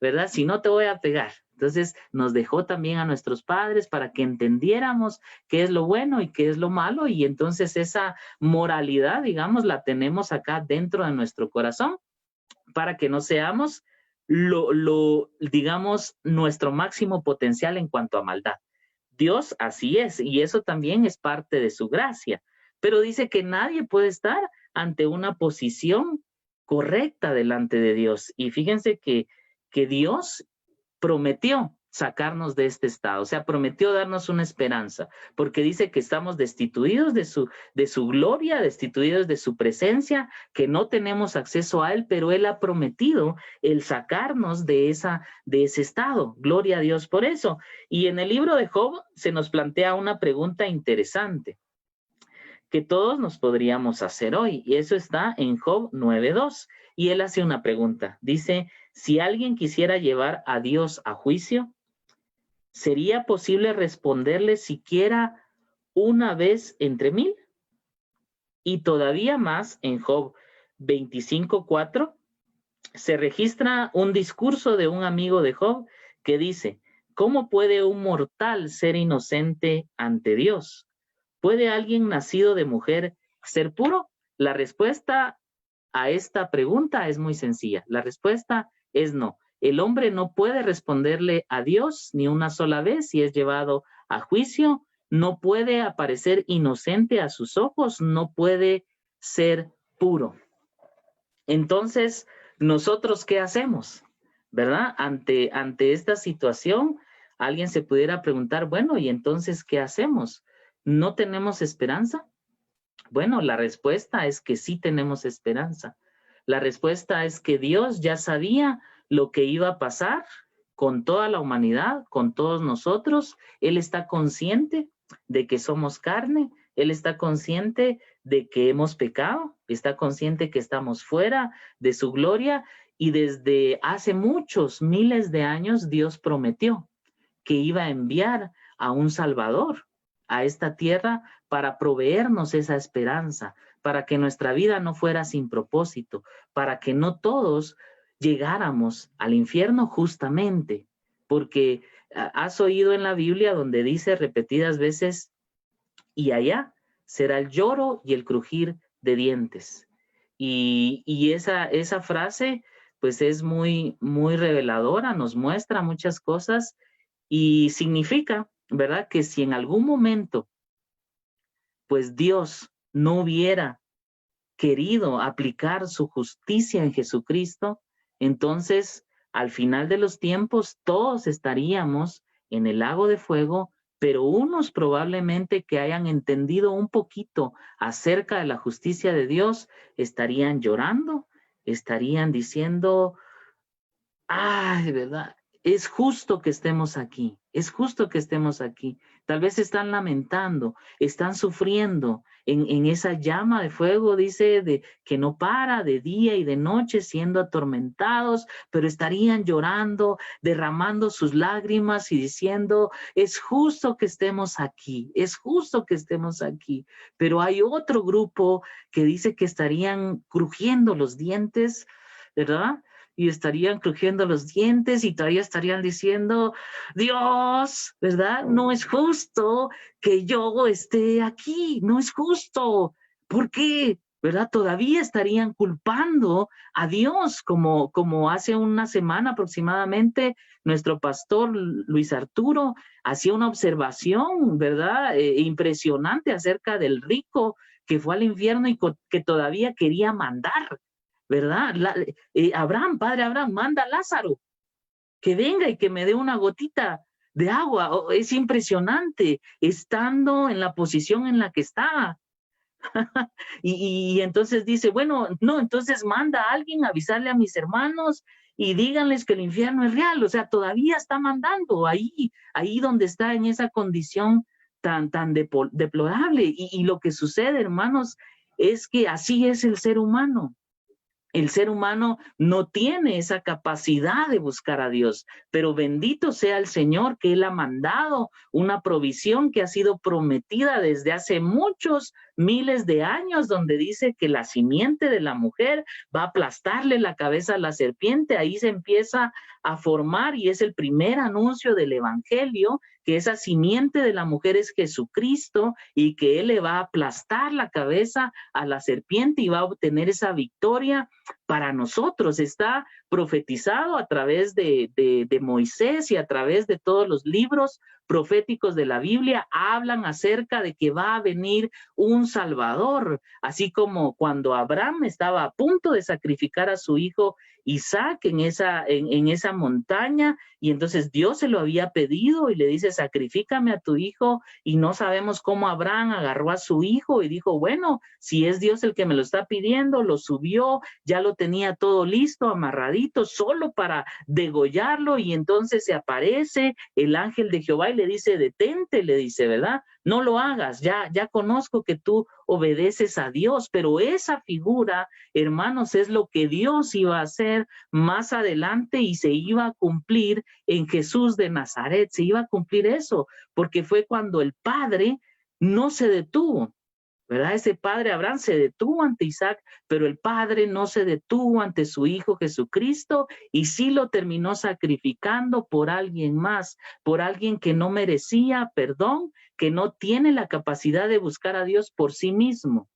¿verdad?, si no te voy a pegar. Entonces, nos dejó también a nuestros padres para que entendiéramos qué es lo bueno y qué es lo malo, y entonces esa moralidad, digamos, la tenemos acá dentro de nuestro corazón para que no seamos digamos, nuestro máximo potencial en cuanto a maldad. Dios así es, y eso también es parte de su gracia. Pero dice que nadie puede estar ante una posición correcta delante de Dios. Y fíjense que Dios prometió sacarnos de este estado, o sea, prometió darnos una esperanza, porque dice que estamos destituidos de su gloria, destituidos de su presencia, que no tenemos acceso a Él, pero Él ha prometido el sacarnos de ese estado. Gloria a Dios por eso. Y en el libro de Job se nos plantea una pregunta interesante que todos nos podríamos hacer hoy, y eso está en Job 9:2, y él hace una pregunta. Dice, si alguien quisiera llevar a Dios a juicio, ¿sería posible responderle siquiera una vez entre 1000? Y todavía más, en Job 25:4, se registra un discurso de un amigo de Job que dice, ¿cómo puede un mortal ser inocente ante Dios? ¿Puede alguien nacido de mujer ser puro? La respuesta a esta pregunta es muy sencilla. La respuesta es no. El hombre no puede responderle a Dios ni una sola vez si es llevado a juicio. No puede aparecer inocente a sus ojos. No puede ser puro. Entonces, ¿nosotros qué hacemos? ¿Verdad? Ante esta situación, alguien se pudiera preguntar, bueno, ¿y entonces qué hacemos? ¿No tenemos esperanza? Bueno, la respuesta es que sí tenemos esperanza. La respuesta es que Dios ya sabía lo que iba a pasar con toda la humanidad, con todos nosotros. Él está consciente de que somos carne. Él está consciente de que hemos pecado. Está consciente que estamos fuera de su gloria. Y desde hace muchos miles de años Dios prometió que iba a enviar a un Salvador a esta tierra para proveernos esa esperanza, para que nuestra vida no fuera sin propósito, para que no todos llegáramos al infierno justamente, porque has oído en la Biblia donde dice repetidas veces, y allá será el lloro y el crujir de dientes. Y esa frase pues es muy, muy reveladora, nos muestra muchas cosas y significa, ¿verdad?, que si en algún momento pues Dios no hubiera querido aplicar su justicia en Jesucristo, entonces al final de los tiempos todos estaríamos en el lago de fuego, pero unos probablemente que hayan entendido un poquito acerca de la justicia de Dios estarían llorando, estarían diciendo, ay, ¿verdad? Es justo que estemos aquí, es justo que estemos aquí. Tal vez están lamentando, están sufriendo en esa llama de fuego, dice, que no para de día y de noche siendo atormentados, pero estarían llorando, derramando sus lágrimas y diciendo, es justo que estemos aquí, es justo que estemos aquí. Pero hay otro grupo que dice que estarían crujiendo los dientes, ¿verdad? Y estarían crujiendo los dientes y todavía estarían diciendo, Dios, ¿verdad? No es justo que yo esté aquí, no es justo. ¿Por qué? ¿Verdad? Todavía estarían culpando a Dios, como hace una semana aproximadamente nuestro pastor Luis Arturo hacía una observación, ¿verdad? Impresionante acerca del rico que fue al infierno y que todavía quería mandar, ¿verdad? Padre Abraham, manda a Lázaro, que venga y que me dé una gotita de agua. Es impresionante, estando en la posición en la que está. y entonces dice, bueno, no, entonces manda a alguien a avisarle a mis hermanos y díganles que el infierno es real. O sea, todavía está mandando ahí donde está en esa condición tan deplorable. Y lo que sucede, hermanos, es que así es el ser humano. El ser humano no tiene esa capacidad de buscar a Dios, pero bendito sea el Señor que Él ha mandado una provisión que ha sido prometida desde hace muchos miles de años, donde dice que la simiente de la mujer va a aplastarle la cabeza a la serpiente. Ahí se empieza a formar y es el primer anuncio del evangelio, que esa simiente de la mujer es Jesucristo y que Él le va a aplastar la cabeza a la serpiente y va a obtener esa victoria para nosotros. Está profetizado a través de Moisés y a través de todos los libros proféticos de la Biblia. Hablan acerca de que va a venir un Salvador, así como cuando Abraham estaba a punto de sacrificar a su hijo Isaac en esa montaña, y entonces Dios se lo había pedido y le dice, sacrifícame a tu hijo, y no sabemos cómo Abraham agarró a su hijo y dijo, bueno, si es Dios el que me lo está pidiendo, lo subió, ya lo tenía todo listo, amarradito, solo para degollarlo, y entonces se aparece el ángel de Jehová y le dice, detente, le dice, ¿verdad? No lo hagas, ya conozco que tú obedeces a Dios, pero esa figura, hermanos, es lo que Dios iba a hacer más adelante y se iba a cumplir en Jesús de Nazaret, se iba a cumplir eso, porque fue cuando el Padre no se detuvo, ¿verdad? Ese padre Abraham se detuvo ante Isaac, pero el padre no se detuvo ante su hijo Jesucristo y sí lo terminó sacrificando por alguien más, por alguien que no merecía perdón, que no tiene la capacidad de buscar a Dios por sí mismo.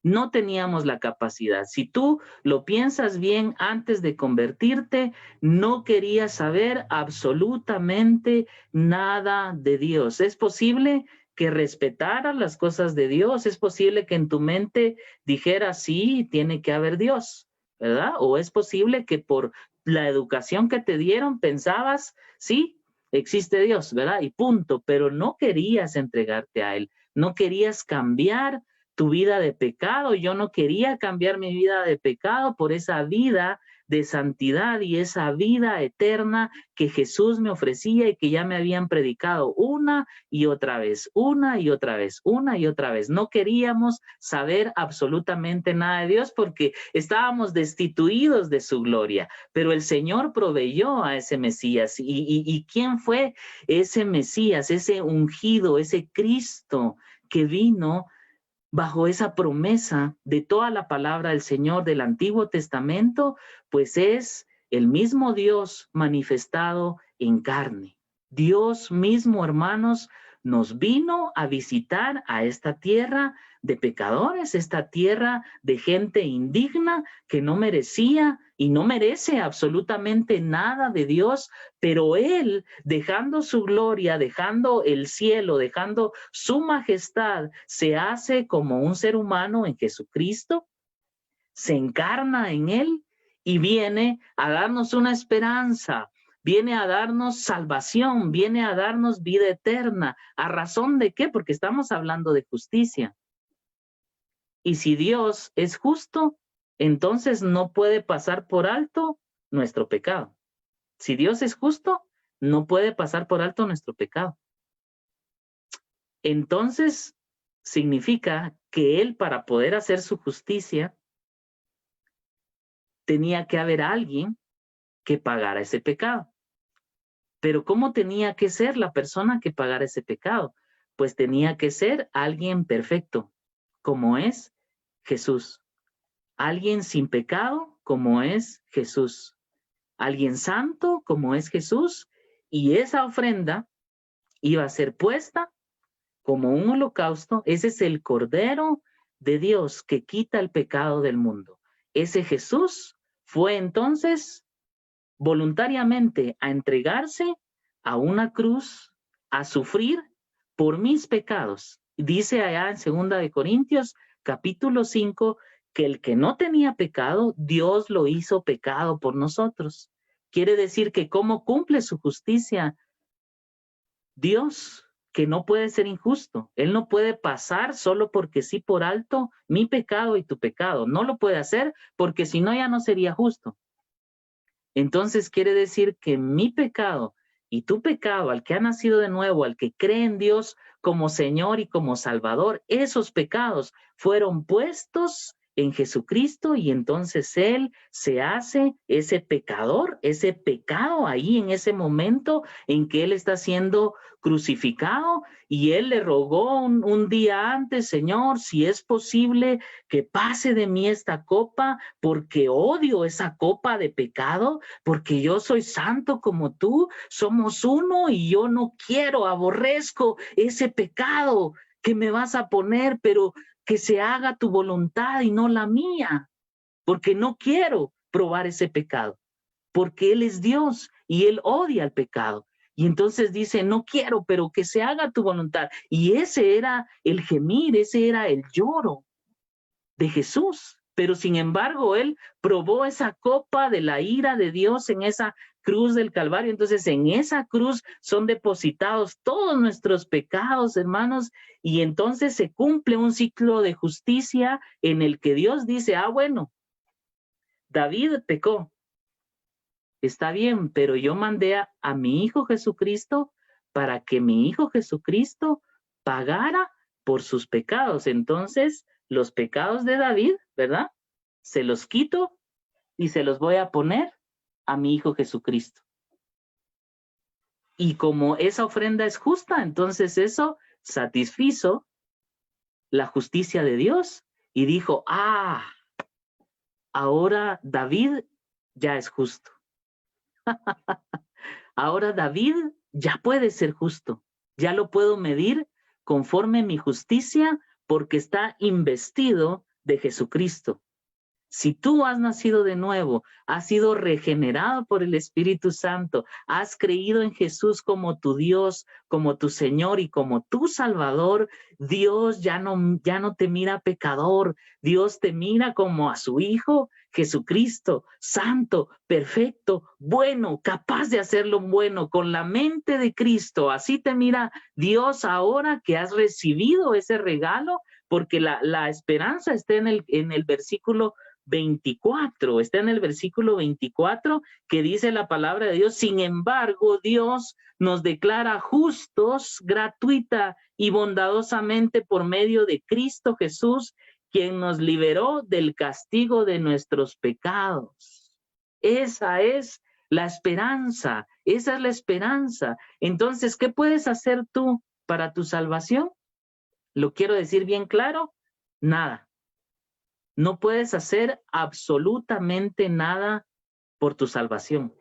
No teníamos la capacidad. Si tú lo piensas bien, antes de convertirte, no querías saber absolutamente nada de Dios. Es posible que respetaras las cosas de Dios. Es posible que en tu mente dijeras, sí, tiene que haber Dios, ¿verdad? O es posible que por la educación que te dieron pensabas, sí, existe Dios, ¿verdad? Y punto. Pero no querías entregarte a Él. No querías cambiar tu vida de pecado. Yo no quería cambiar mi vida de pecado por esa vida de santidad y esa vida eterna que Jesús me ofrecía y que ya me habían predicado una y otra vez, una y otra vez, una y otra vez. No queríamos saber absolutamente nada de Dios porque estábamos destituidos de su gloria, pero el Señor proveyó a ese Mesías. ¿Y quién fue ese Mesías, ese ungido, ese Cristo que vino bajo esa promesa de toda la palabra del Señor del Antiguo Testamento? Pues es el mismo Dios manifestado en carne. Dios mismo, hermanos, nos vino a visitar a esta tierra de pecadores, esta tierra de gente indigna que no merecía y no merece absolutamente nada de Dios, pero Él, dejando su gloria, dejando el cielo, dejando su majestad, se hace como un ser humano en Jesucristo, se encarna en Él y viene a darnos una esperanza, viene a darnos salvación, viene a darnos vida eterna. ¿A razón de qué? Porque estamos hablando de justicia. Y si Dios es justo, entonces no puede pasar por alto nuestro pecado. Si Dios es justo, no puede pasar por alto nuestro pecado. entonces significa que él, para poder hacer su justicia, tenía que haber alguien que pagara ese pecado. Pero ¿cómo tenía que ser la persona que pagara ese pecado? Pues tenía que ser alguien perfecto, como es Jesús. Alguien sin pecado, como es Jesús. Alguien santo, como es Jesús. Y esa ofrenda iba a ser puesta como un holocausto. Ese es el Cordero de Dios que quita el pecado del mundo. Ese Jesús fue entonces voluntariamente a entregarse a una cruz, a sufrir por mis pecados. Dice allá en 2 Corintios capítulo 5 que el que no tenía pecado, Dios lo hizo pecado por nosotros. Quiere decir que ¿cómo cumple su justicia Dios? Que no puede ser injusto. Él no puede pasar solo porque sí por alto mi pecado y tu pecado. No lo puede hacer porque si no ya no sería justo. Entonces quiere decir que mi pecado y tu pecado, al que ha nacido de nuevo, al que cree en Dios como Señor y como Salvador, esos pecados fueron puestos en Jesucristo y entonces Él se hace ese pecador, ese pecado ahí en ese momento en que Él está siendo crucificado y Él le rogó un día antes, Señor, si es posible que pase de mí esta copa porque odio esa copa de pecado, porque yo soy santo como tú, somos uno y yo no quiero, aborrezco ese pecado que me vas a poner, pero que se haga tu voluntad y no la mía, porque no quiero probar ese pecado, porque Él es Dios y Él odia el pecado. Y entonces dice, no quiero, pero que se haga tu voluntad. Y ese era el gemir, ese era el lloro de Jesús. Pero sin embargo, Él probó esa copa de la ira de Dios en esa cruz del Calvario. Entonces, en esa cruz son depositados todos nuestros pecados, hermanos, y entonces se cumple un ciclo de justicia en el que Dios dice, bueno, David pecó, está bien, pero yo mandé a mi Hijo Jesucristo para que mi Hijo Jesucristo pagara por sus pecados. Entonces, los pecados de David, ¿verdad? Se los quito y se los voy a poner a mi Hijo Jesucristo. Y como esa ofrenda es justa, entonces eso satisfizo la justicia de Dios y dijo, ahora David ya es justo. Ahora David ya puede ser justo, ya lo puedo medir conforme mi justicia porque está investido de Jesucristo. Si tú has nacido de nuevo, has sido regenerado por el Espíritu Santo, has creído en Jesús como tu Dios, como tu Señor y como tu Salvador, Dios ya no te mira pecador, Dios te mira como a su Hijo Jesucristo, santo, perfecto, bueno, capaz de hacer lo bueno, con la mente de Cristo. Así te mira Dios ahora que has recibido ese regalo, porque la esperanza está en el versículo 24, está en el versículo 24 que dice la palabra de Dios, sin embargo, Dios nos declara justos gratuita y bondadosamente por medio de Cristo Jesús, quien nos liberó del castigo de nuestros pecados. Esa es la esperanza, esa es la esperanza. Entonces, ¿qué puedes hacer tú para tu salvación? Lo quiero decir bien claro, nada. No puedes hacer absolutamente nada por tu salvación.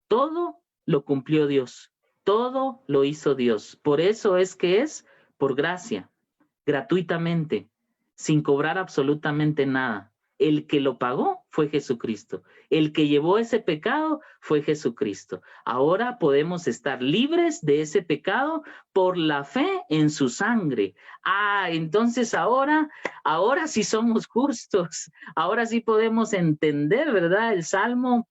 Todo lo cumplió Dios. Todo lo hizo Dios. Por eso es que es por gracia, gratuitamente, sin cobrar absolutamente nada. El que lo pagó fue Jesucristo. El que llevó ese pecado fue Jesucristo. Ahora podemos estar libres de ese pecado por la fe en su sangre. Entonces ahora sí somos justos. Ahora sí podemos entender, ¿verdad? El Salmo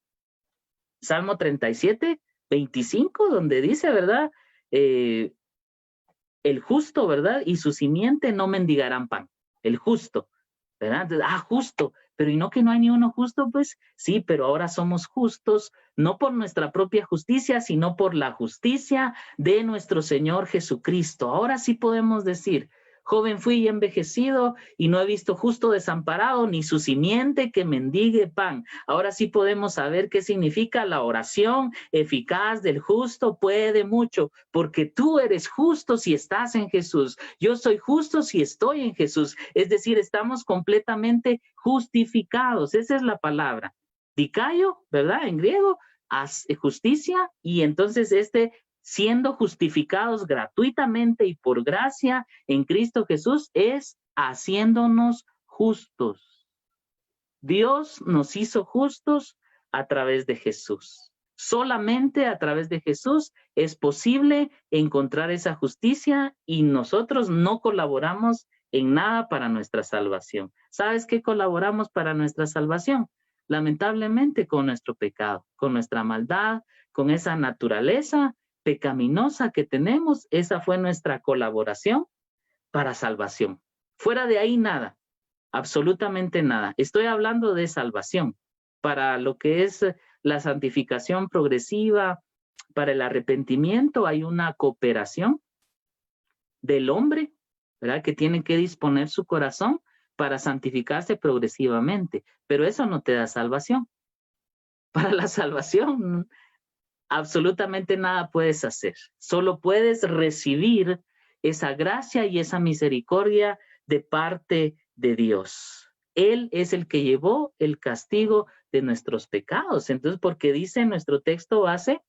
37, 25, donde dice, ¿verdad? El justo, ¿verdad? Y su simiente no mendigarán pan. El justo. ¿verdad? Entonces, justo, pero ¿y no que no hay ni uno justo? Pues sí, pero ahora somos justos, no por nuestra propia justicia, sino por la justicia de nuestro Señor Jesucristo. Ahora sí podemos decir, joven fui y envejecido y no he visto justo desamparado ni su simiente que mendigue pan. Ahora sí podemos saber qué significa la oración eficaz del justo puede mucho, porque tú eres justo si estás en Jesús. Yo soy justo si estoy en Jesús. Es decir, estamos completamente justificados. Esa es la palabra. Dikaio, ¿verdad? En griego, justicia, y entonces siendo justificados gratuitamente y por gracia en Cristo Jesús es haciéndonos justos. Dios nos hizo justos a través de Jesús. Solamente a través de Jesús es posible encontrar esa justicia y nosotros no colaboramos en nada para nuestra salvación. ¿Sabes qué colaboramos para nuestra salvación? Lamentablemente con nuestro pecado, con nuestra maldad, con esa naturaleza pecaminosa que tenemos. Esa fue nuestra colaboración para salvación. Fuera de ahí nada, absolutamente nada. Estoy hablando de salvación. Para lo que es la santificación progresiva, para el arrepentimiento, hay una cooperación del hombre, ¿verdad? Que tiene que disponer su corazón para santificarse progresivamente. Pero eso no te da salvación. Para la salvación, absolutamente nada puedes hacer. Solo puedes recibir esa gracia y esa misericordia de parte de Dios. Él es el que llevó el castigo de nuestros pecados. Entonces, porque dice nuestro texto base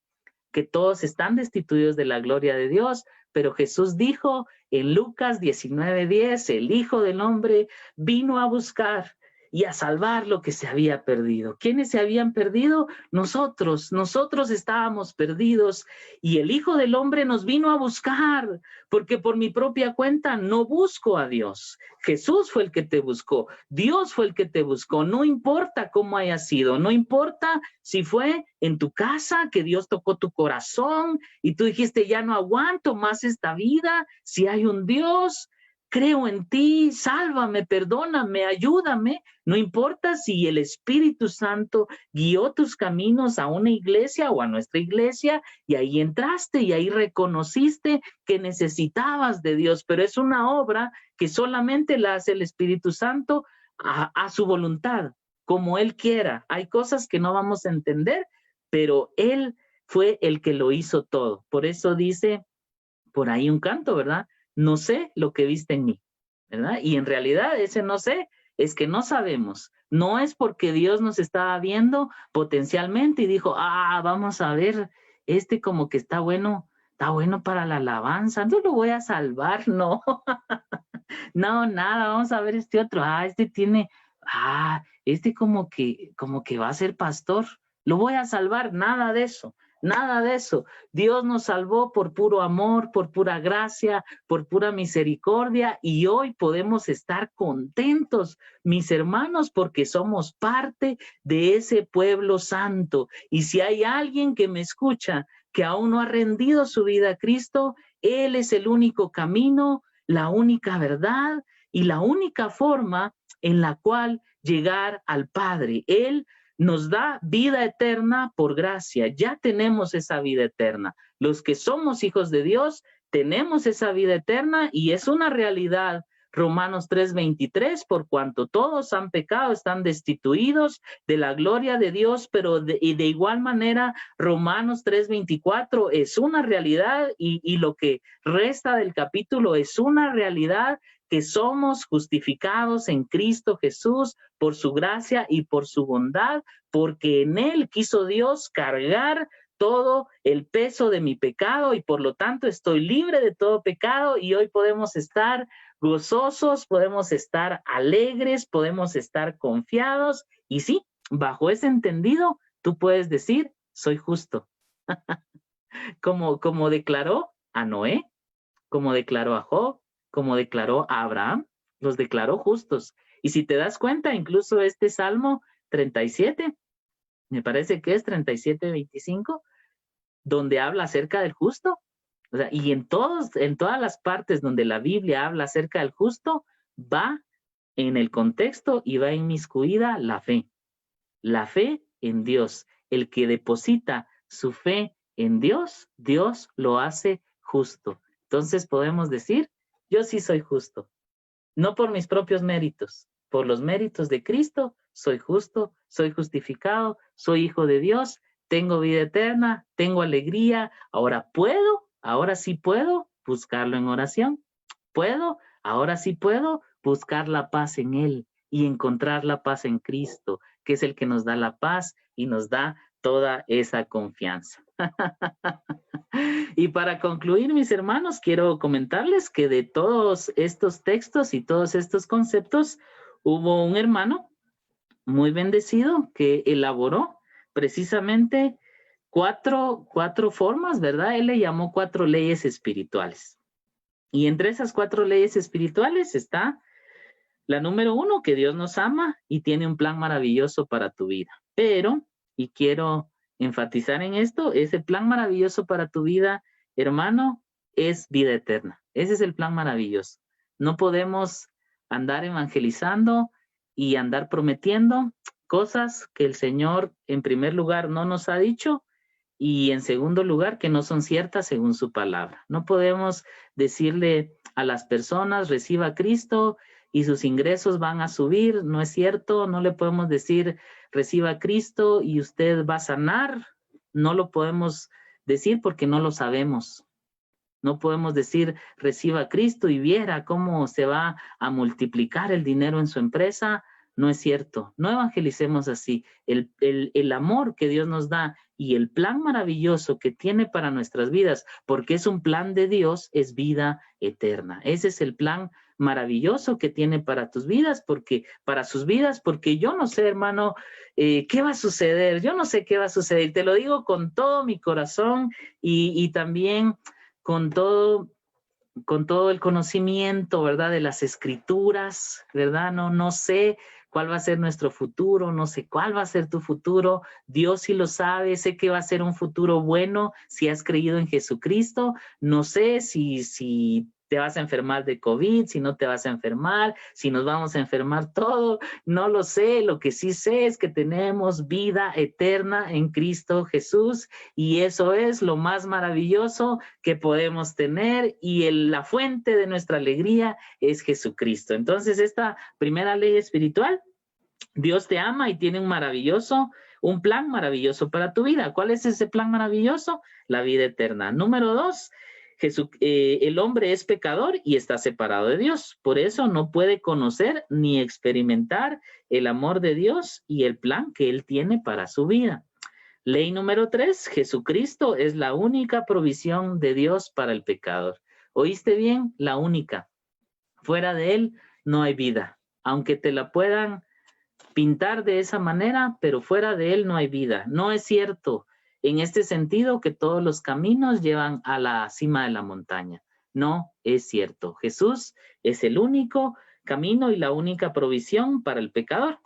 que todos están destituidos de la gloria de Dios, pero Jesús dijo en Lucas 19:10, el Hijo del Hombre vino a buscar y a salvar lo que se había perdido. ¿Quiénes se habían perdido? Nosotros estábamos perdidos y el Hijo del Hombre nos vino a buscar, porque por mi propia cuenta no busco a Dios. Jesús fue el que te buscó, Dios fue el que te buscó, no importa cómo haya sido, no importa si fue en tu casa que Dios tocó tu corazón y tú dijiste, ya no aguanto más esta vida, si hay un Dios, creo en ti, sálvame, perdóname, ayúdame. No importa si el Espíritu Santo guió tus caminos a una iglesia o a nuestra iglesia y ahí entraste y ahí reconociste que necesitabas de Dios, pero es una obra que solamente la hace el Espíritu Santo a su voluntad, como Él quiera. Hay cosas que no vamos a entender, pero Él fue el que lo hizo todo. Por eso dice por ahí un canto, ¿verdad? No sé lo que viste en mí, ¿verdad? Y en realidad ese no sé es que no sabemos. No es porque Dios nos estaba viendo potencialmente y dijo, vamos a ver, como que está bueno para la alabanza, no lo voy a salvar, no. No, nada, vamos a ver este otro, tiene, como que va a ser pastor, lo voy a salvar, nada de eso. Nada de eso. Dios nos salvó por puro amor, por pura gracia, por pura misericordia y hoy podemos estar contentos, mis hermanos, porque somos parte de ese pueblo santo. Y si hay alguien que me escucha que aún no ha rendido su vida a Cristo, Él es el único camino, la única verdad y la única forma en la cual llegar al Padre. Él nos da vida eterna por gracia. Ya tenemos esa vida eterna. Los que somos hijos de Dios tenemos esa vida eterna y es una realidad. Romanos 3:23, por cuanto todos han pecado, están destituidos de la gloria de Dios, pero de igual manera Romanos 3:24 es una realidad y lo que resta del capítulo es una realidad, que somos justificados en Cristo Jesús por su gracia y por su bondad, porque en Él quiso Dios cargar todo el peso de mi pecado y por lo tanto estoy libre de todo pecado y hoy podemos estar gozosos, podemos estar alegres, podemos estar confiados y sí, bajo ese entendido, tú puedes decir, soy justo. como declaró a Noé, como declaró a Job, como declaró a Abraham, los declaró justos. Y si te das cuenta, incluso este Salmo 37, me parece que es 37:25, donde habla acerca del justo. O sea, y en todas las partes donde la Biblia habla acerca del justo, va en el contexto y va inmiscuida la fe. La fe en Dios. El que deposita su fe en Dios, Dios lo hace justo. Entonces podemos decir, yo sí soy justo. No por mis propios méritos, por los méritos de Cristo, soy justo, soy justificado, soy hijo de Dios, tengo vida eterna, tengo alegría. Ahora sí puedo buscarlo en oración. Ahora sí puedo buscar la paz en Él y encontrar la paz en Cristo, que es el que nos da la paz y nos da toda esa confianza. Y para concluir, mis hermanos, quiero comentarles que de todos estos textos y todos estos conceptos, hubo un hermano muy bendecido que elaboró precisamente cuatro formas, ¿verdad? Él le llamó 4 leyes espirituales. Y entre esas 4 leyes espirituales está la número 1, que Dios nos ama y tiene un plan maravilloso para tu vida. Pero, y quiero enfatizar en esto, ese plan maravilloso para tu vida, hermano, es vida eterna. Ese es el plan maravilloso. No podemos andar evangelizando y andar prometiendo cosas que el Señor, en primer lugar, no nos ha dicho, y en segundo lugar, que no son ciertas según su palabra. No podemos decirle a las personas, reciba a Cristo y sus ingresos van a subir. No es cierto. No le podemos decir, reciba a Cristo y usted va a sanar. No lo podemos decir porque no lo sabemos. No podemos decir, reciba a Cristo y viera cómo se va a multiplicar el dinero en su empresa. No es cierto. No evangelicemos así. El amor que Dios nos da y el plan maravilloso que tiene para nuestras vidas, porque es un plan de Dios, es vida eterna. Ese es el plan maravilloso que tiene para tus vidas, para sus vidas, porque yo no sé, hermano, qué va a suceder. Yo no sé qué va a suceder. Te lo digo con todo mi corazón y también con todo el conocimiento, ¿verdad? De las escrituras, ¿verdad? No sé cuál va a ser nuestro futuro, no sé cuál va a ser tu futuro. Dios sí lo sabe, sé que va a ser un futuro bueno si has creído en Jesucristo. No sé si te vas a enfermar de COVID, si no te vas a enfermar, si nos vamos a enfermar todo, no lo sé. Lo que sí sé es que tenemos vida eterna en Cristo Jesús y eso es lo más maravilloso que podemos tener y la fuente de nuestra alegría es Jesucristo. Entonces, esta primera ley espiritual, Dios te ama y tiene un plan maravilloso para tu vida. ¿Cuál es ese plan maravilloso? La vida eterna. Número 2, el hombre es pecador y está separado de Dios. Por eso no puede conocer ni experimentar el amor de Dios y el plan que Él tiene para su vida. Ley número 3, Jesucristo es la única provisión de Dios para el pecador. ¿Oíste bien? La única. Fuera de Él no hay vida. Aunque te la puedan pintar de esa manera, pero fuera de Él no hay vida. No es cierto en este sentido que todos los caminos llevan a la cima de la montaña. No es cierto. Jesús es el único camino y la única provisión para el pecador.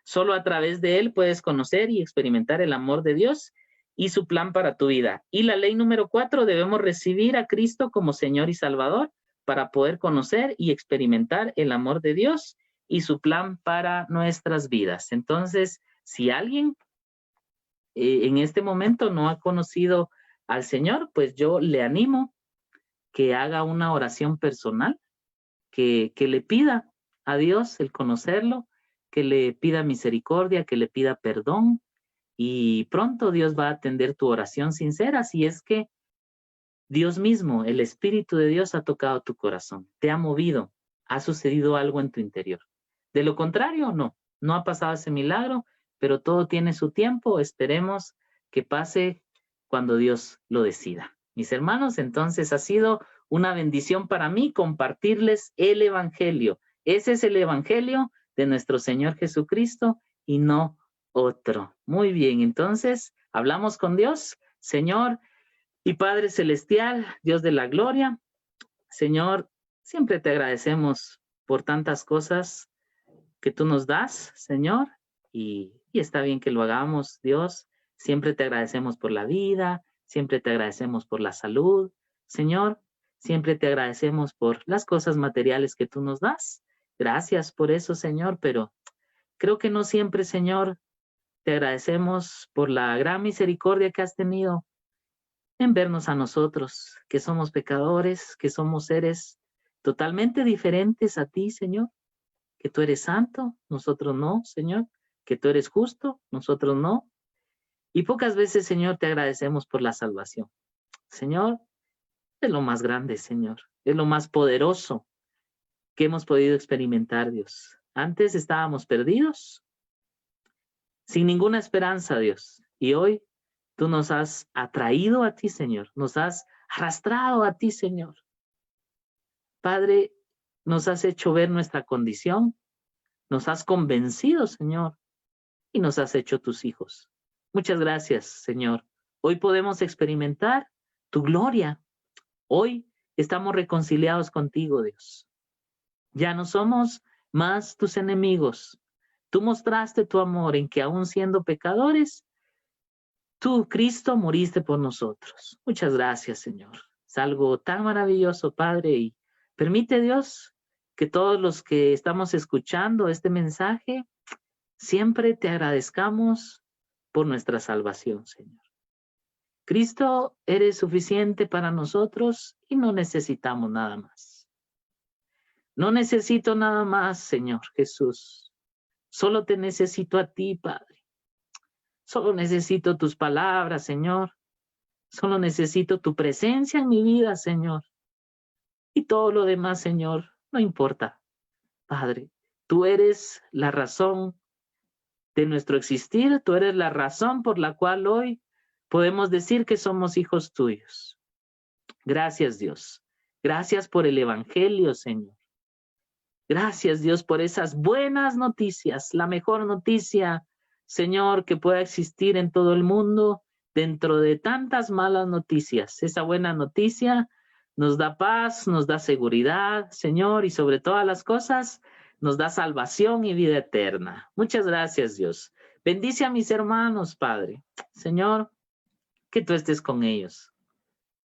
Solo a través de Él puedes conocer y experimentar el amor de Dios y su plan para tu vida. Y la ley número 4, debemos recibir a Cristo como Señor y Salvador para poder conocer y experimentar el amor de Dios y su plan para nuestras vidas. Entonces, si alguien en este momento no ha conocido al Señor, pues yo le animo que haga una oración personal, que le pida a Dios el conocerlo, que le pida misericordia, que le pida perdón, y pronto Dios va a atender tu oración sincera, si es que Dios mismo, el Espíritu de Dios ha tocado tu corazón, te ha movido, ha sucedido algo en tu interior. De lo contrario, no ha pasado ese milagro, pero todo tiene su tiempo. Esperemos que pase cuando Dios lo decida. Mis hermanos, entonces ha sido una bendición para mí compartirles el Evangelio. Ese es el Evangelio de nuestro Señor Jesucristo y no otro. Muy bien, entonces hablamos con Dios. Señor y Padre Celestial, Dios de la gloria, Señor, siempre te agradecemos por tantas cosas que tú nos das, Señor, y está bien que lo hagamos, Dios. Siempre te agradecemos por la vida, siempre te agradecemos por la salud, Señor. Siempre te agradecemos por las cosas materiales que tú nos das Gracias por eso, Señor, pero creo que no siempre, Señor, te agradecemos por la gran misericordia que has tenido en vernos a nosotros, que somos pecadores, que somos seres totalmente diferentes a ti, Señor, que tú eres santo, nosotros no, Señor, que tú eres justo, nosotros no. Y pocas veces, Señor, te agradecemos por la salvación. Señor, es lo más grande, Señor, es lo más poderoso que hemos podido experimentar, Dios. Antes estábamos perdidos, sin ninguna esperanza, Dios, y hoy tú nos has atraído a ti, Señor, nos has arrastrado a ti, Señor. Padre, nos has hecho ver nuestra condición, nos has convencido, Señor, y nos has hecho tus hijos. Muchas gracias, Señor. Hoy podemos experimentar tu gloria. Hoy estamos reconciliados contigo, Dios. Ya no somos más tus enemigos. Tú mostraste tu amor en que aún siendo pecadores, tú, Cristo, moriste por nosotros. Muchas gracias, Señor. Es algo tan maravilloso, Padre, y permite, Dios, que todos los que estamos escuchando este mensaje siempre te agradezcamos por nuestra salvación, Señor. Cristo, eres suficiente para nosotros y no necesitamos nada más. No necesito nada más, Señor Jesús. Solo te necesito a ti, Padre. Solo necesito tus palabras, Señor. Solo necesito tu presencia en mi vida, Señor. Y todo lo demás, Señor, no importa. Padre, tú eres la razón de nuestro existir. Tú eres la razón por la cual hoy podemos decir que somos hijos tuyos. Gracias, Dios. Gracias por el Evangelio, Señor. Gracias, Dios, por esas buenas noticias, la mejor noticia, Señor, que pueda existir en todo el mundo dentro de tantas malas noticias. Esa buena noticia nos da paz, nos da seguridad, Señor, y sobre todas las cosas, nos da salvación y vida eterna. Muchas gracias, Dios. Bendice a mis hermanos, Padre. Señor, que tú estés con ellos.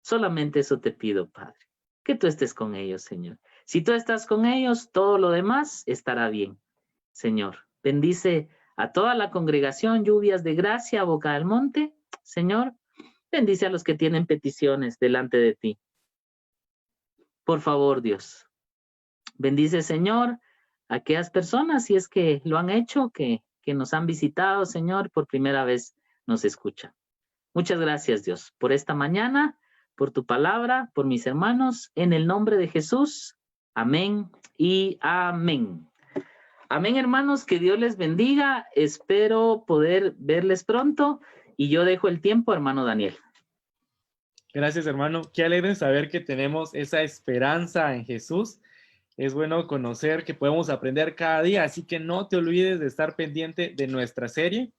Solamente eso te pido, Padre. Que tú estés con ellos, Señor. Si tú estás con ellos, todo lo demás estará bien. Señor, bendice a toda la congregación, Lluvias de Gracia, Boca del Monte. Señor, bendice a los que tienen peticiones delante de ti. Por favor, Dios. Bendice, Señor, a aquellas personas, si es que lo han hecho, que nos han visitado, Señor, por primera vez nos escuchan. Muchas gracias, Dios, por esta mañana, por tu palabra, por mis hermanos, en el nombre de Jesús. Amén y amén. Amén, hermanos, que Dios les bendiga. Espero poder verles pronto y yo dejo el tiempo, hermano Daniel. Gracias, hermano. Qué alegre saber que tenemos esa esperanza en Jesús. Es bueno conocer que podemos aprender cada día, así que no te olvides de estar pendiente de nuestra serie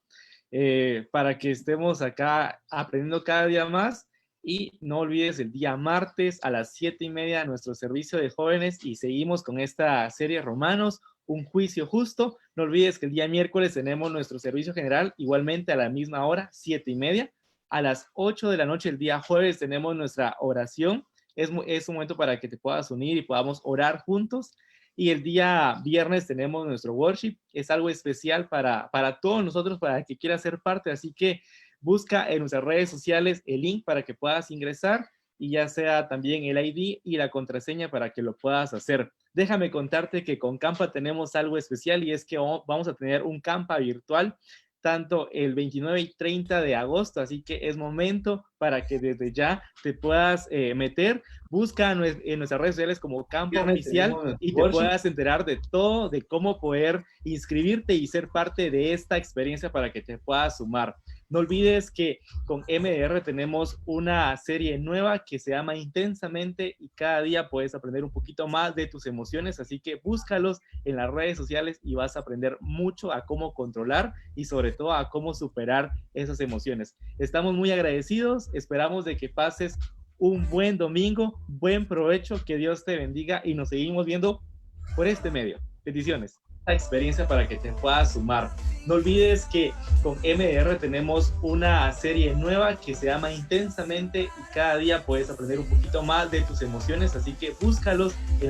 para que estemos acá aprendiendo cada día más. Y no olvides el día martes a las 7:30 nuestro servicio de jóvenes y seguimos con esta serie Romanos, un juicio justo. No olvides que el día miércoles tenemos nuestro servicio general igualmente a la misma hora, 7:30. A las 8 de la noche el día jueves tenemos nuestra oración. Es un momento para que te puedas unir y podamos orar juntos. Y el día viernes tenemos nuestro worship. Es algo especial para todos nosotros, para el que quiera ser parte. Así que busca en nuestras redes sociales el link para que puedas ingresar y ya sea también el ID y la contraseña para que lo puedas hacer. Déjame contarte que con Campa tenemos algo especial y es que vamos a tener un Campa virtual tanto el 29 y 30 de agosto, así que es momento para que desde ya te puedas meter. Busca en nuestras redes sociales como Campa Oficial y te puedas enterar de todo, de cómo poder inscribirte y ser parte de esta experiencia para que te puedas sumar. No olvides que con MDR tenemos una serie nueva que se llama Intensamente y cada día puedes aprender un poquito más de tus emociones, así que búscalos en las redes sociales y vas a aprender mucho a cómo controlar y sobre todo a cómo superar esas emociones. Estamos muy agradecidos, esperamos de que pases un buen domingo, buen provecho, que Dios te bendiga y nos seguimos viendo por este medio. Bendiciones. Experiencia para que te puedas sumar. No olvides que con MDR tenemos una serie nueva que se llama Intensamente y cada día puedes aprender un poquito más de tus emociones, así que búscalos en